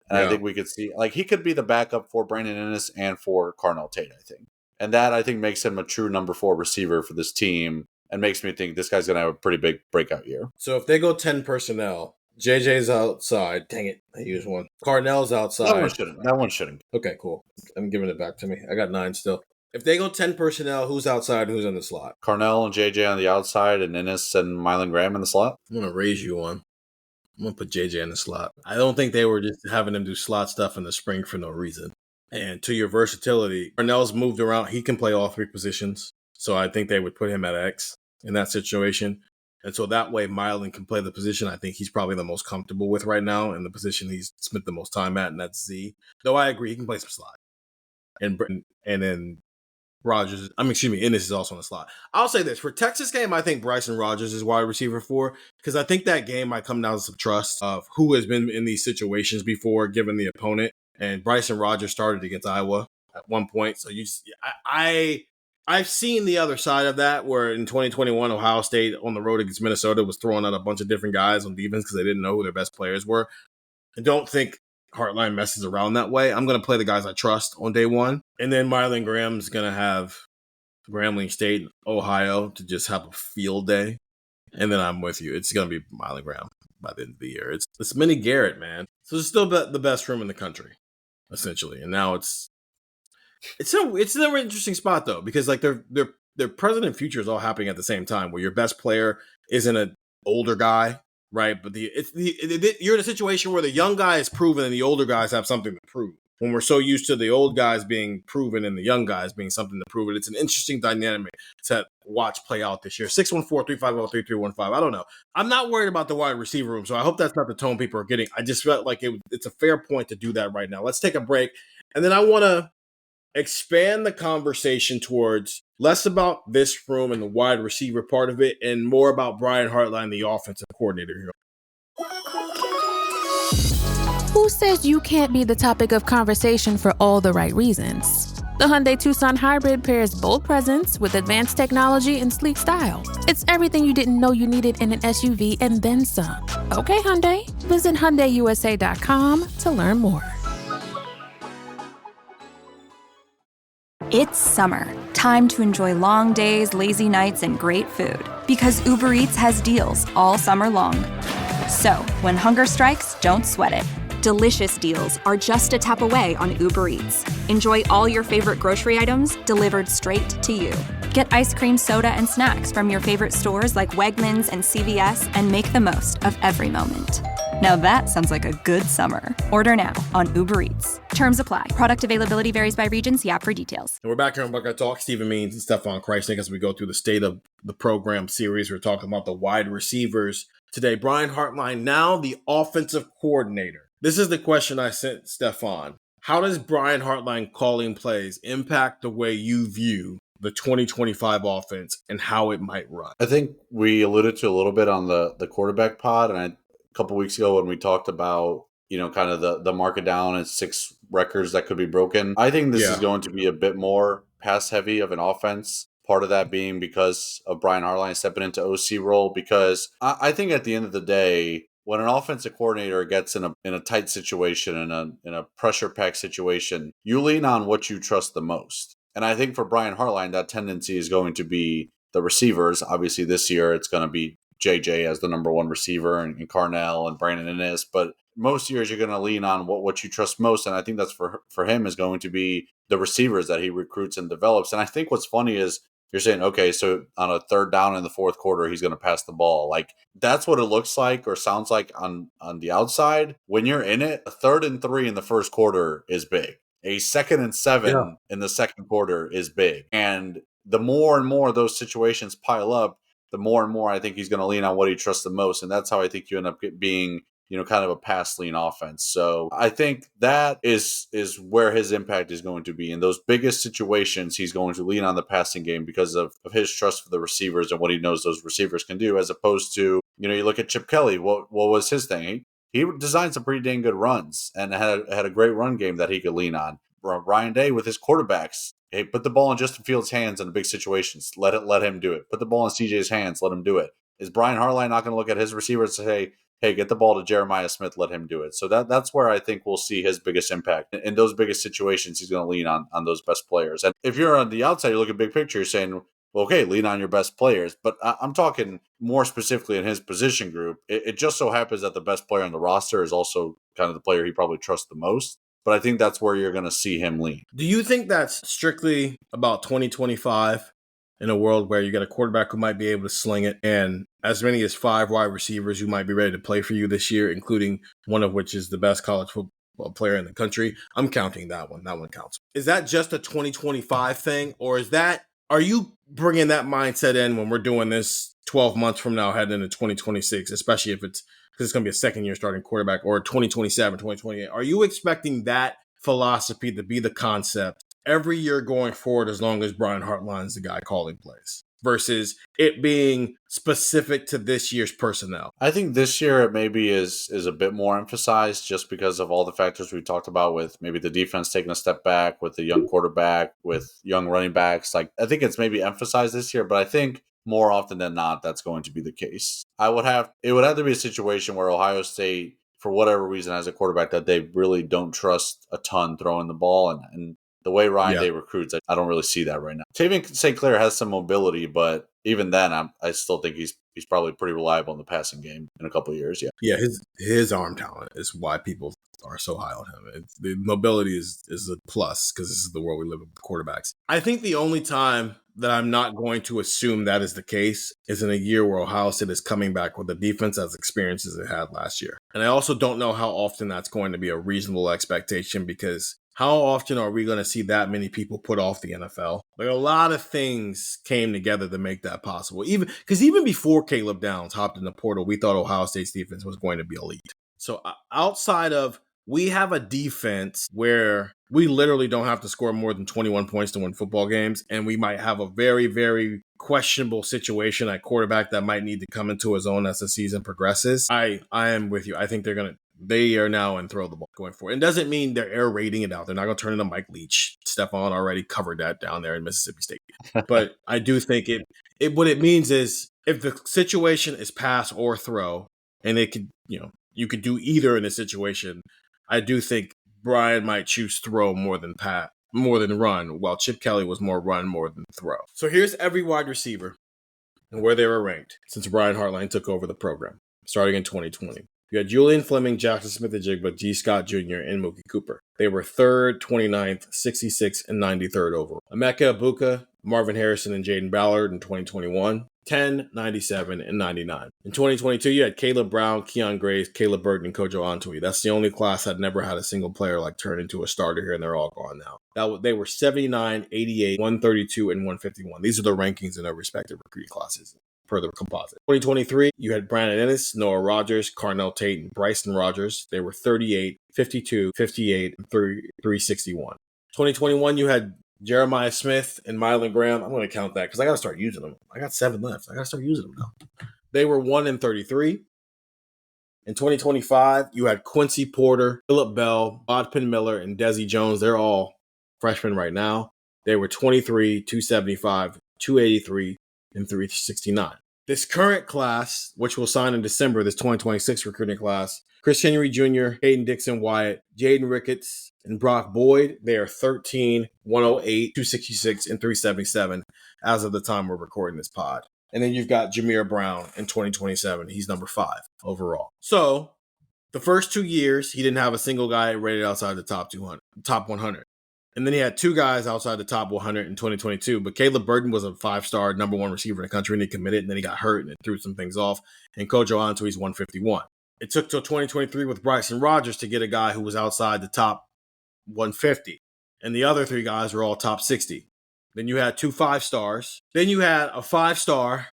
And I think we could see, like, he could be the backup for Brandon Inniss and for Carnell Tate, I think. And that, I think, makes him a true number 4 receiver for this team and makes me think this guy's going to have a pretty big breakout year. So if they go 10 personnel, JJ's outside. Dang it. I used one. Carnell's outside. That one shouldn't. Okay, cool. I'm giving it back to me. I got 9 still. If they go 10 personnel, who's outside, who's in the slot? Carnell and JJ on the outside and Inniss and Mylan Graham in the slot. I'm going to raise you one. I'm going to put JJ in the slot. I don't think they were just having him do slot stuff in the spring for no reason. And to your versatility, Carnell's moved around. He can play all three positions. So I think they would put him at X in that situation. And so that way, Mylan can play the position I think he's probably the most comfortable with right now and the position he's spent the most time at, and that's Z. Though I agree, he can play some slot. And then Ennis is also in the slot. I'll say this. For Texas game, I think Bryson Rogers is wide receiver 4 because I think that game might come down to some trust of who has been in these situations before given the opponent. And Bryson Rogers started against Iowa at one point. So I've seen the other side of that where in 2021, Ohio State on the road against Minnesota was throwing out a bunch of different guys on defense because they didn't know who their best players were. I don't think Hartline messes around that way. I'm going to play the guys I trust on day one. And then Marlon Graham's going to have Grambling State, Ohio to just have a field day. And then I'm with you. It's going to be Marlon Graham by the end of the year. It's Minnie Garrett, man. So it's still the best room in the country, essentially. And now it's an interesting spot, though, because like their present and future is all happening at the same time where your best player isn't an older guy. Right, but you're in a situation where the young guy is proven and the older guys have something to prove. When we're so used to the old guys being proven and the young guys being something to prove, it's an interesting dynamic to watch play out this year. 614-350-3315. I don't know. I'm not worried about the wide receiver room, so I hope that's not the tone people are getting. I just felt like it's a fair point to do that right now. Let's take a break, and then I want to expand the conversation towards less about this room and the wide receiver part of it and more about Brian Hartline, the offensive coordinator here. Who says you can't be the topic of conversation for all the right reasons? The Hyundai Tucson Hybrid pairs bold presence with advanced technology and sleek style. It's everything you didn't know you needed in an SUV and then some. Okay, Hyundai. Visit HyundaiUSA.com to learn more. It's summer. Time to enjoy long days, lazy nights, and great food. Because Uber Eats has deals all summer long. So, when hunger strikes, don't sweat it. Delicious deals are just a tap away on Uber Eats. Enjoy all your favorite grocery items delivered straight to you. Get ice cream, soda, and snacks from your favorite stores like Wegmans and CVS and make the most of every moment. Now that sounds like a good summer. Order now on Uber Eats. Terms apply. Product availability varies by region. See app for details. And we're back here on Buckeye Talk. Stephen Means and Stefan Krajisnik as we go through the state of the program series. We're talking about the wide receivers today. Brian Hartline, now the offensive coordinator. This is the question I sent Stefan. How does Brian Hartline calling plays impact the way you view the 2025 offense and how it might run? I think we alluded to a little bit on the quarterback pod, and a couple weeks ago when we talked about, kind of the market down and 6 records that could be broken. I think this is going to be a bit more pass heavy of an offense. Part of that being because of Brian Hartline stepping into OC role, because I think at the end of the day, when an offensive coordinator gets in a tight situation, in a pressure packed situation, you lean on what you trust the most. And I think for Brian Hartline, that tendency is going to be the receivers. Obviously this year it's going to be JJ as the number 1 receiver and Carnell and Brandon Ennis, but most years you're going to lean on what you trust most. And I think that's for him is going to be the receivers that he recruits and develops. And I think what's funny is you're saying, okay, so on a third down in the fourth quarter, he's going to pass the ball. Like that's what it looks like or sounds like on the outside. When you're in it, a 3rd and 3 in the first quarter is big. A 2nd and 7 in the second quarter is big. And the more and more those situations pile up, the more and more I think he's going to lean on what he trusts the most. And that's how I think you end up being, kind of a pass lean offense. So I think that is where his impact is going to be. In those biggest situations, he's going to lean on the passing game because of his trust for the receivers and what he knows those receivers can do, as opposed to, you look at Chip Kelly, what was his thing? He designed some pretty dang good runs and had a great run game that he could lean on. Ryan Day with his quarterbacks, hey, put the ball in Justin Fields' hands in big situations. Let him do it. Put the ball in CJ's hands. Let him do it. Is Brian Hartline not going to look at his receivers and say, hey, get the ball to Jeremiah Smith, let him do it? So that's where I think we'll see his biggest impact. In those biggest situations, he's going to lean on those best players. And if you're on the outside, you look at big picture, you're saying, well, okay, lean on your best players. But I'm talking more specifically in his position group. It just so happens that the best player on the roster is also kind of the player he probably trusts the most. But I think that's where you're going to see him lean. Do you think that's strictly about 2025? in a world where you got a quarterback who might be able to sling it and as many as 5 wide receivers who might be ready to play for you this year, including one of which is the best college football player in the country, I'm counting that one. That one counts. Is that just a 2025 thing, or are you bringing that mindset in when we're doing this 12 months from now heading into 2026, especially if it's because it's going to be a second year starting quarterback, or 2027, 2028? Are you expecting that philosophy to be the concept every year going forward as long as Brian Hartline's the guy calling plays versus it being specific to this year's personnel? I think this year it maybe is a bit more emphasized just because of all the factors we talked about with maybe the defense taking a step back, with the young quarterback, with young running backs. Like, I think it's maybe emphasized this year, but I think more often than not, that's going to be the case. It would have to be a situation where Ohio State, for whatever reason, has a quarterback that they really don't trust a ton throwing the ball, and the way Ryan Day recruits, I don't really see that right now. Tavian St. Clair has some mobility, but even then, I still think he's probably pretty reliable in the passing game in a couple of years. Yeah, his arm talent is why people are so high on him. The mobility is a plus because this is the world we live in with quarterbacks. I think the only time that I'm not going to assume that is the case is in a year where Ohio State is coming back with a defense as experienced as it had last year. And I also don't know how often that's going to be a reasonable expectation, because how often are we going to see that many people put off the NFL? Like, a lot of things came together to make that possible. Even before Caleb Downs hopped in the portal, we thought Ohio State's defense was going to be elite. So outside of, we have a defense where we literally don't have to score more than 21 points to win football games, and we might have a very, very questionable situation at quarterback that might need to come into his own as the season progresses. I am with you. I think they are now in throw the ball going forward. It doesn't mean they're air raiding it out. They're not going to turn into Mike Leach. Stefan already covered that down there in Mississippi State. But I do think what it means is if the situation is pass or throw, and you could do either in a situation, I do think Brian might choose throw more than run, while Chip Kelly was more run more than throw. So here's every wide receiver and where they were ranked since Brian Hartline took over the program, starting in 2020. You had Julian Fleming, Jackson Smith-Njigba, G. Scott Jr., and Mookie Cooper. They were 3rd, 29th, 66th, and 93rd overall. Emeka Egbuka, Marvin Harrison, and Jaden Ballard in 2021. 10, 97, and 99. In 2022, you had Caleb Brown, Keon Graves, Caleb Burton, and Kojo Antwi. That's the only class that never had a single player turn into a starter here, and they're all gone now. They were 79, 88, 132, and 151. These are the rankings in their respective recruiting classes per the composite. 2023, you had Brandon Ennis, Noah Rogers, Carnell Tate, and Bryson Rogers. They were 38, 52, 58, and 361. 2021, you had Jeremiah Smith and Mylan Graham. I'm going to count that because I got to start using them. I got 7 left. I got to start using them now. They were 1 and 33. In 2025, you had Quincy Porter, Phillip Bell, Bodpin Miller, and Desi Jones. They're all freshmen right now. They were 23, 275, 283, and 369. This current class, which will sign in December, this 2026 recruiting class, Chris Henry Jr., Hayden Dixon Wyatt, Jaden Ricketts, and Brock Boyd, they are 13, 108, 266, and 377 as of the time we're recording this pod. And then you've got Jameer Brown in 2027. He's number 5 overall. So the first 2 years, he didn't have a single guy rated outside the top 100. And then he had 2 guys outside the top 100 in 2022. But Caleb Burton was a 5-star number 1 receiver in the country, and he committed, and then he got hurt, and it threw some things off. And Kojo Antwi's 151. It took till 2023 with Bryson Rogers to get a guy who was outside the top 150. And the other 3 guys were all top 60. Then you had 2 5-stars. Then you had a 5-star,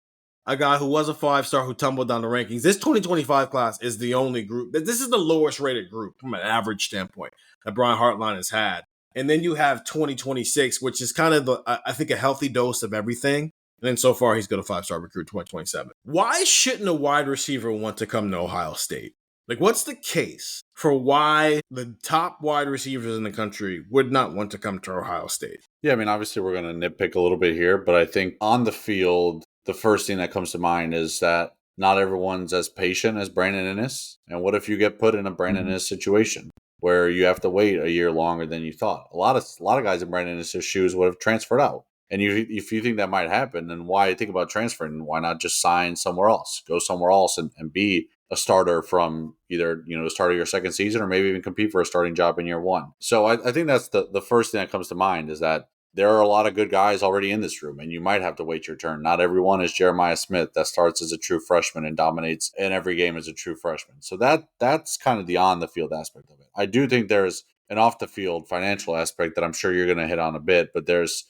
a guy who was a 5-star who tumbled down the rankings. This 2025 class is the only group. This is the lowest rated group from an average standpoint that Brian Hartline has had. And then you have 2026, which is kind of, I think, a healthy dose of everything. And then so far, he's got a 5-star recruit 2027. Why shouldn't a wide receiver want to come to Ohio State? What's the case for why the top wide receivers in the country would not want to come to Ohio State? Yeah, I mean, obviously we're going to nitpick a little bit here, but I think on the field, the first thing that comes to mind is that not everyone's as patient as Brandon Ennis. And what if you get put in a Brandon Ennis situation where you have to wait a year longer than you thought? A lot of guys in Brandon Ennis' shoes would have transferred out. And if you think that might happen, then why think about transferring? Why not just sign somewhere else? Go somewhere else and be a starter from either, the start of your second season or maybe even compete for a starting job in year 1. So I think that's the first thing that comes to mind is that there are a lot of good guys already in this room, and you might have to wait your turn. Not everyone is Jeremiah Smith that starts as a true freshman and dominates in every game as a true freshman. So that's kind of the on the field aspect of it. I do think there's an off the field financial aspect that I'm sure you're going to hit on a bit, but there's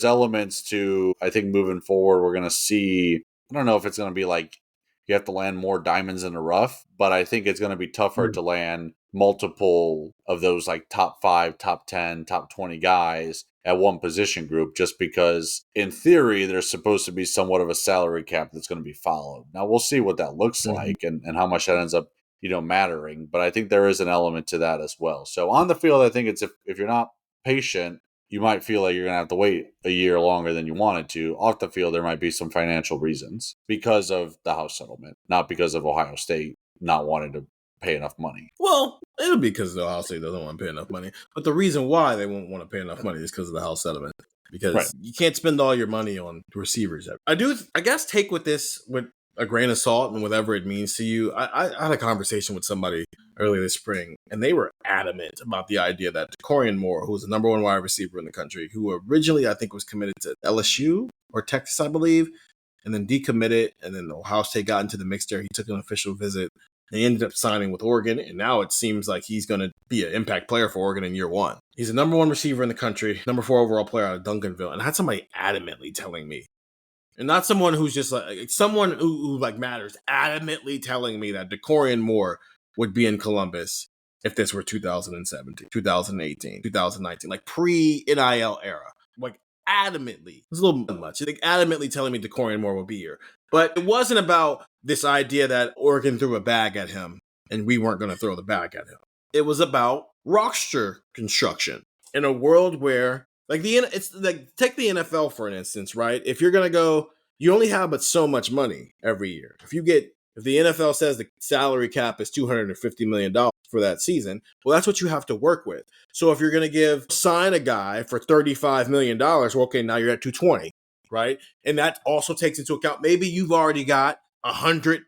elements to, I think, moving forward. We're going to see, I don't know if it's going to be like you have to land more diamonds in the rough, but I think it's going to be tougher to land multiple of those like top 5, top 10, top 20 guys at one position group, just because in theory there's supposed to be somewhat of a salary cap that's going to be followed. Now we'll see what that looks like and how much that ends up, mattering, but I think there is an element to that as well. So on the field, I think it's if you're not patient, you might feel like you're going to have to wait a year longer than you wanted to. Off the field, there might be some financial reasons because of the House settlement, not because of Ohio State not wanting to pay enough money. Well, it'll be because the Ohio State doesn't want to pay enough money. But the reason why they won't want to pay enough money is because of the House settlement. Because you can't spend all your money on receivers. I guess, take with this with a grain of salt and whatever it means to you. I had a conversation with somebody earlier this spring, and they were adamant about the idea that Decorian Moore, who was the number one wide receiver in the country, who originally I think was committed to LSU or Texas, I believe, and then decommitted, and then Ohio State got into the mix there. He took an official visit. And he ended up signing with Oregon, and now it seems like he's going to be an impact player for Oregon in year one. He's the number one receiver in the country, number 4 overall player out of Duncanville, and I had somebody adamantly telling me, and not someone who's just like someone who like matters, adamantly telling me that Decorian Moore would be in Columbus if this were 2017, 2018, 2019, like pre-NIL era. Like adamantly. It's a little much. Like adamantly telling me Decorian Moore will be here. But it wasn't about this idea that Oregon threw a bag at him and we weren't going to throw the bag at him. It was about roster construction in a world where, like, it's like, take the NFL for an instance, right? If you're going to go, you only have but so much money every year. If the NFL says the salary cap is $250 million for that season, well, that's what you have to work with. So if you're going to sign a guy for $35 million, well, okay, now you're at 220, right? And that also takes into account, maybe you've already got $112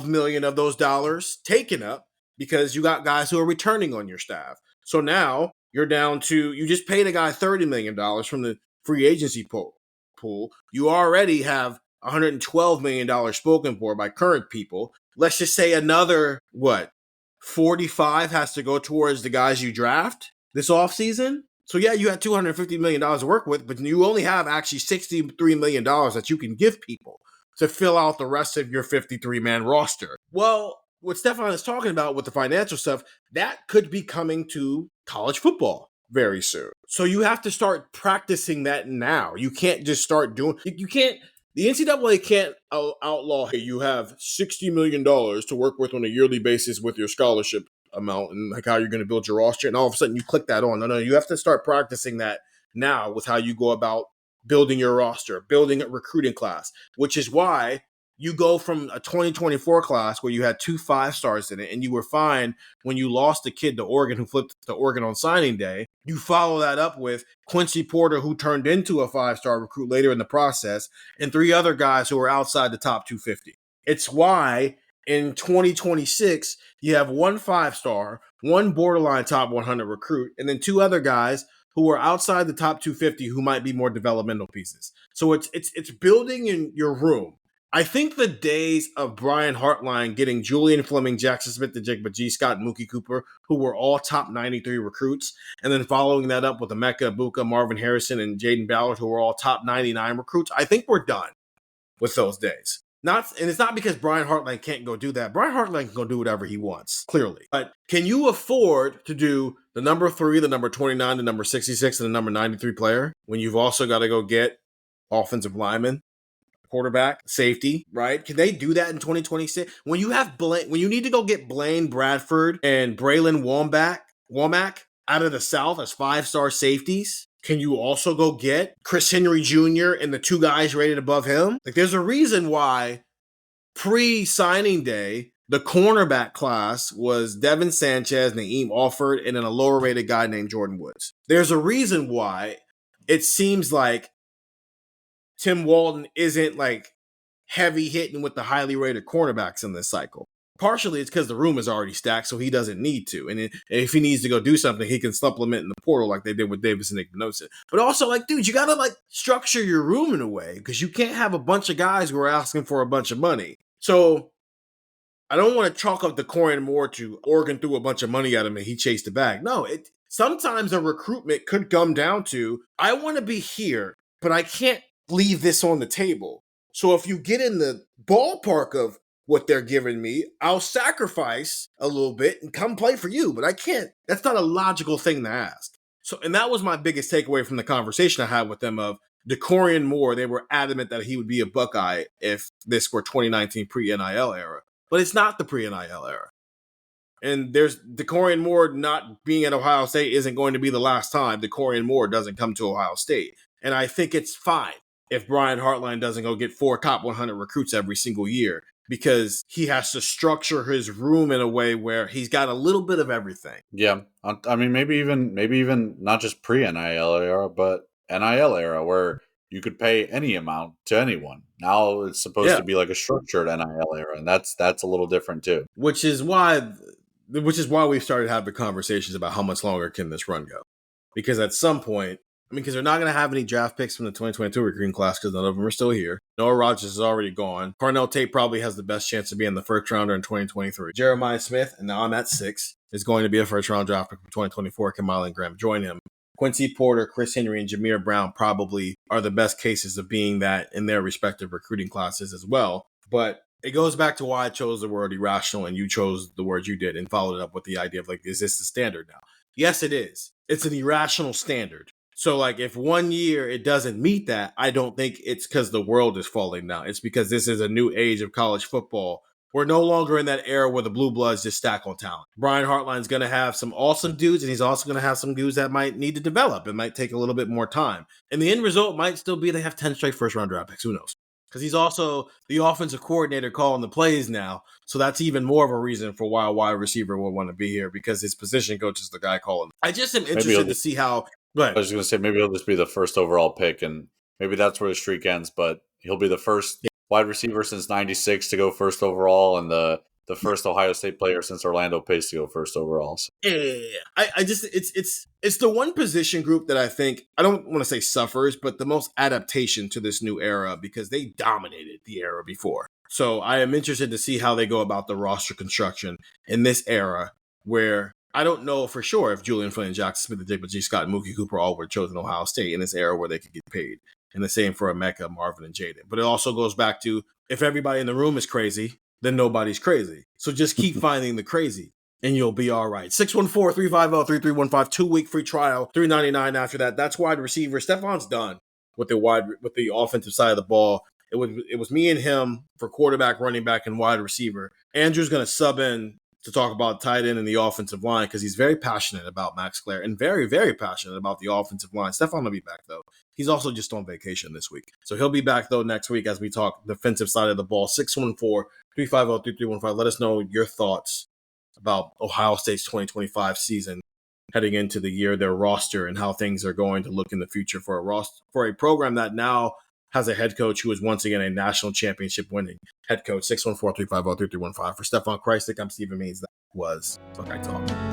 million of those dollars taken up because you got guys who are returning on your staff. So now you're down to, you just paid a guy $30 million from the free agency pool. You already have $112 million spoken for by current people. Let's just say another, 45 has to go towards the guys you draft this offseason. So yeah, you had $250 million to work with, but you only have actually $63 million that you can give people to fill out the rest of your 53-man roster. Well, what Stefan is talking about with the financial stuff, that could be coming to college football very soon. So you have to start practicing that now. You can't just start doing, you can't, the NCAA can't outlaw, hey, you have $60 million to work with on a yearly basis with your scholarship amount and like how you're going to build your roster. And all of a sudden you click that on. No, you have to start practicing that now with how you go about building your roster, building a recruiting class, which is why you go from a 2024 class where you had 2 5-stars in it and you were fine when you lost the kid to Oregon who flipped to Oregon on signing day. You follow that up with Quincy Porter, who turned into a 5-star recruit later in the process, and 3 other guys who are outside the top 250. It's why in 2026, you have 1 5-star, 1 borderline top 100 recruit, and then 2 other guys who are outside the top 250 who might be more developmental pieces. So it's building in your room. I think the days of Brian Hartline getting Julian Fleming, Jackson Smith-Njigba, G. Scott, and Mookie Cooper, who were all top 93 recruits, and then following that up with Emeka Ibuka, Marvin Harrison, and Jaden Ballard, who were all top 99 recruits, I think we're done with those days. And it's not because Brian Hartline can't go do that. Brian Hartline can go do whatever he wants, clearly. But can you afford to do the number 3, the number 29, the number 66, and the number 93 player when you've also got to go get offensive linemen, quarterback, safety, right? Can they do that in 2026? When you have when you need to go get Blaine Bradford and Braylon Womack out of the South as 5-star safeties, can you also go get Chris Henry Jr. and the 2 guys rated above him? Like, there's a reason why pre-signing day, the cornerback class was Devin Sanchez, Naeem Alford, and then a lower rated guy named Jordan Woods. There's a reason why it seems like Tim Walton isn't like heavy hitting with the highly rated cornerbacks in this cycle. Partially, it's because the room is already stacked, so he doesn't need to. And if he needs to go do something, he can supplement in the portal like they did with Davis and Ignosin. But also, like, dude, you got to, like, structure your room in a way because you can't have a bunch of guys who are asking for a bunch of money. So I don't want to chalk up the Corian Moore to Oregon threw a bunch of money at him and he chased the bag. No, sometimes a recruitment could come down to, I want to be here, but I can't leave this on the table. So if you get in the ballpark of what they're giving me, I'll sacrifice a little bit and come play for you, but I can't. That's not a logical thing to ask. So, and that was my biggest takeaway from the conversation I had with them of Corian Moore. They were adamant that he would be a Buckeye if this were 2019 pre-NIL era, but it's not the pre-NIL era. And there's Corian Moore not being at Ohio State isn't going to be the last time Corian Moore doesn't come to Ohio State. And I think it's fine if Brian Hartline doesn't go get 4 top 100 recruits every single year, because he has to structure his room in a way where he's got a little bit of everything. Yeah. I mean, maybe even not just pre-NIL era, but NIL era where you could pay any amount to anyone. Now it's supposed to be like a structured NIL era, and that's a little different too. Which is why we've started having conversations about how much longer can this run go. Because at some point, because they're not going to have any draft picks from the 2022 recruiting class because none of them are still here. Noah Rogers is already gone. Carnell Tate probably has the best chance of being the first rounder in 2023. Jeremiah Smith, and now I'm at 6, is going to be a first round draft pick for 2024. Can Mylan Graham join him? Quincy Porter, Chris Henry, and Jameer Brown probably are the best cases of being that in their respective recruiting classes as well. But it goes back to why I chose the word irrational and you chose the word you did and followed it up with the idea of, like, is this the standard now? Yes, it is. It's an irrational standard. So, like, if 1 year it doesn't meet that, I don't think it's because the world is falling down. It's because this is a new age of college football. We're no longer in that era where the blue bloods just stack on talent. Brian Hartline's going to have some awesome dudes, and he's also going to have some dudes that might need to develop. It might take a little bit more time. And the end result might still be they have 10 straight first-round draft picks. Who knows? Because he's also the offensive coordinator calling the plays now. So that's even more of a reason for why a wide receiver would want to be here, because his position coach is the guy calling. I just am interested to see how... I was going to say, maybe he'll just be the first overall pick, and maybe that's where the streak ends, but he'll be the first wide receiver since 96 to go first overall, and the first Ohio State player since Orlando Pace to go first overall. So. Yeah. I just, it's the one position group that I think, I don't want to say suffers, but the most adaptation to this new era, because they dominated the era before. So I am interested to see how they go about the roster construction in this era, where I don't know for sure if Julian Flynn and Jackson Smith and Jacob G. Scott and Mookie Cooper all were chosen Ohio State in this era where they could get paid. And the same for Emeka, Marvin, and Jaden. But it also goes back to, if everybody in the room is crazy, then nobody's crazy. So just keep finding the crazy and you'll be all right. 614-350-3315, 2-week free trial, $3.99 after that. That's wide receiver. Stefan's done with the offensive side of the ball. It was me and him for quarterback, running back, and wide receiver. Andrew's going to sub in to talk about tight end and the offensive line, because he's very passionate about Max Clare and very, very passionate about the offensive line. Stefan will be back, though. He's also just on vacation this week. So he'll be back, though, next week as we talk defensive side of the ball. 614-350-3315. Let us know your thoughts about Ohio State's 2025 season heading into the year, their roster, and how things are going to look in the future for a program that now has a head coach who is once again a national championship winning head coach. 614-350-3315. For Stefan Krajisnik, I'm Stephen Means. That was Buckeye Talk.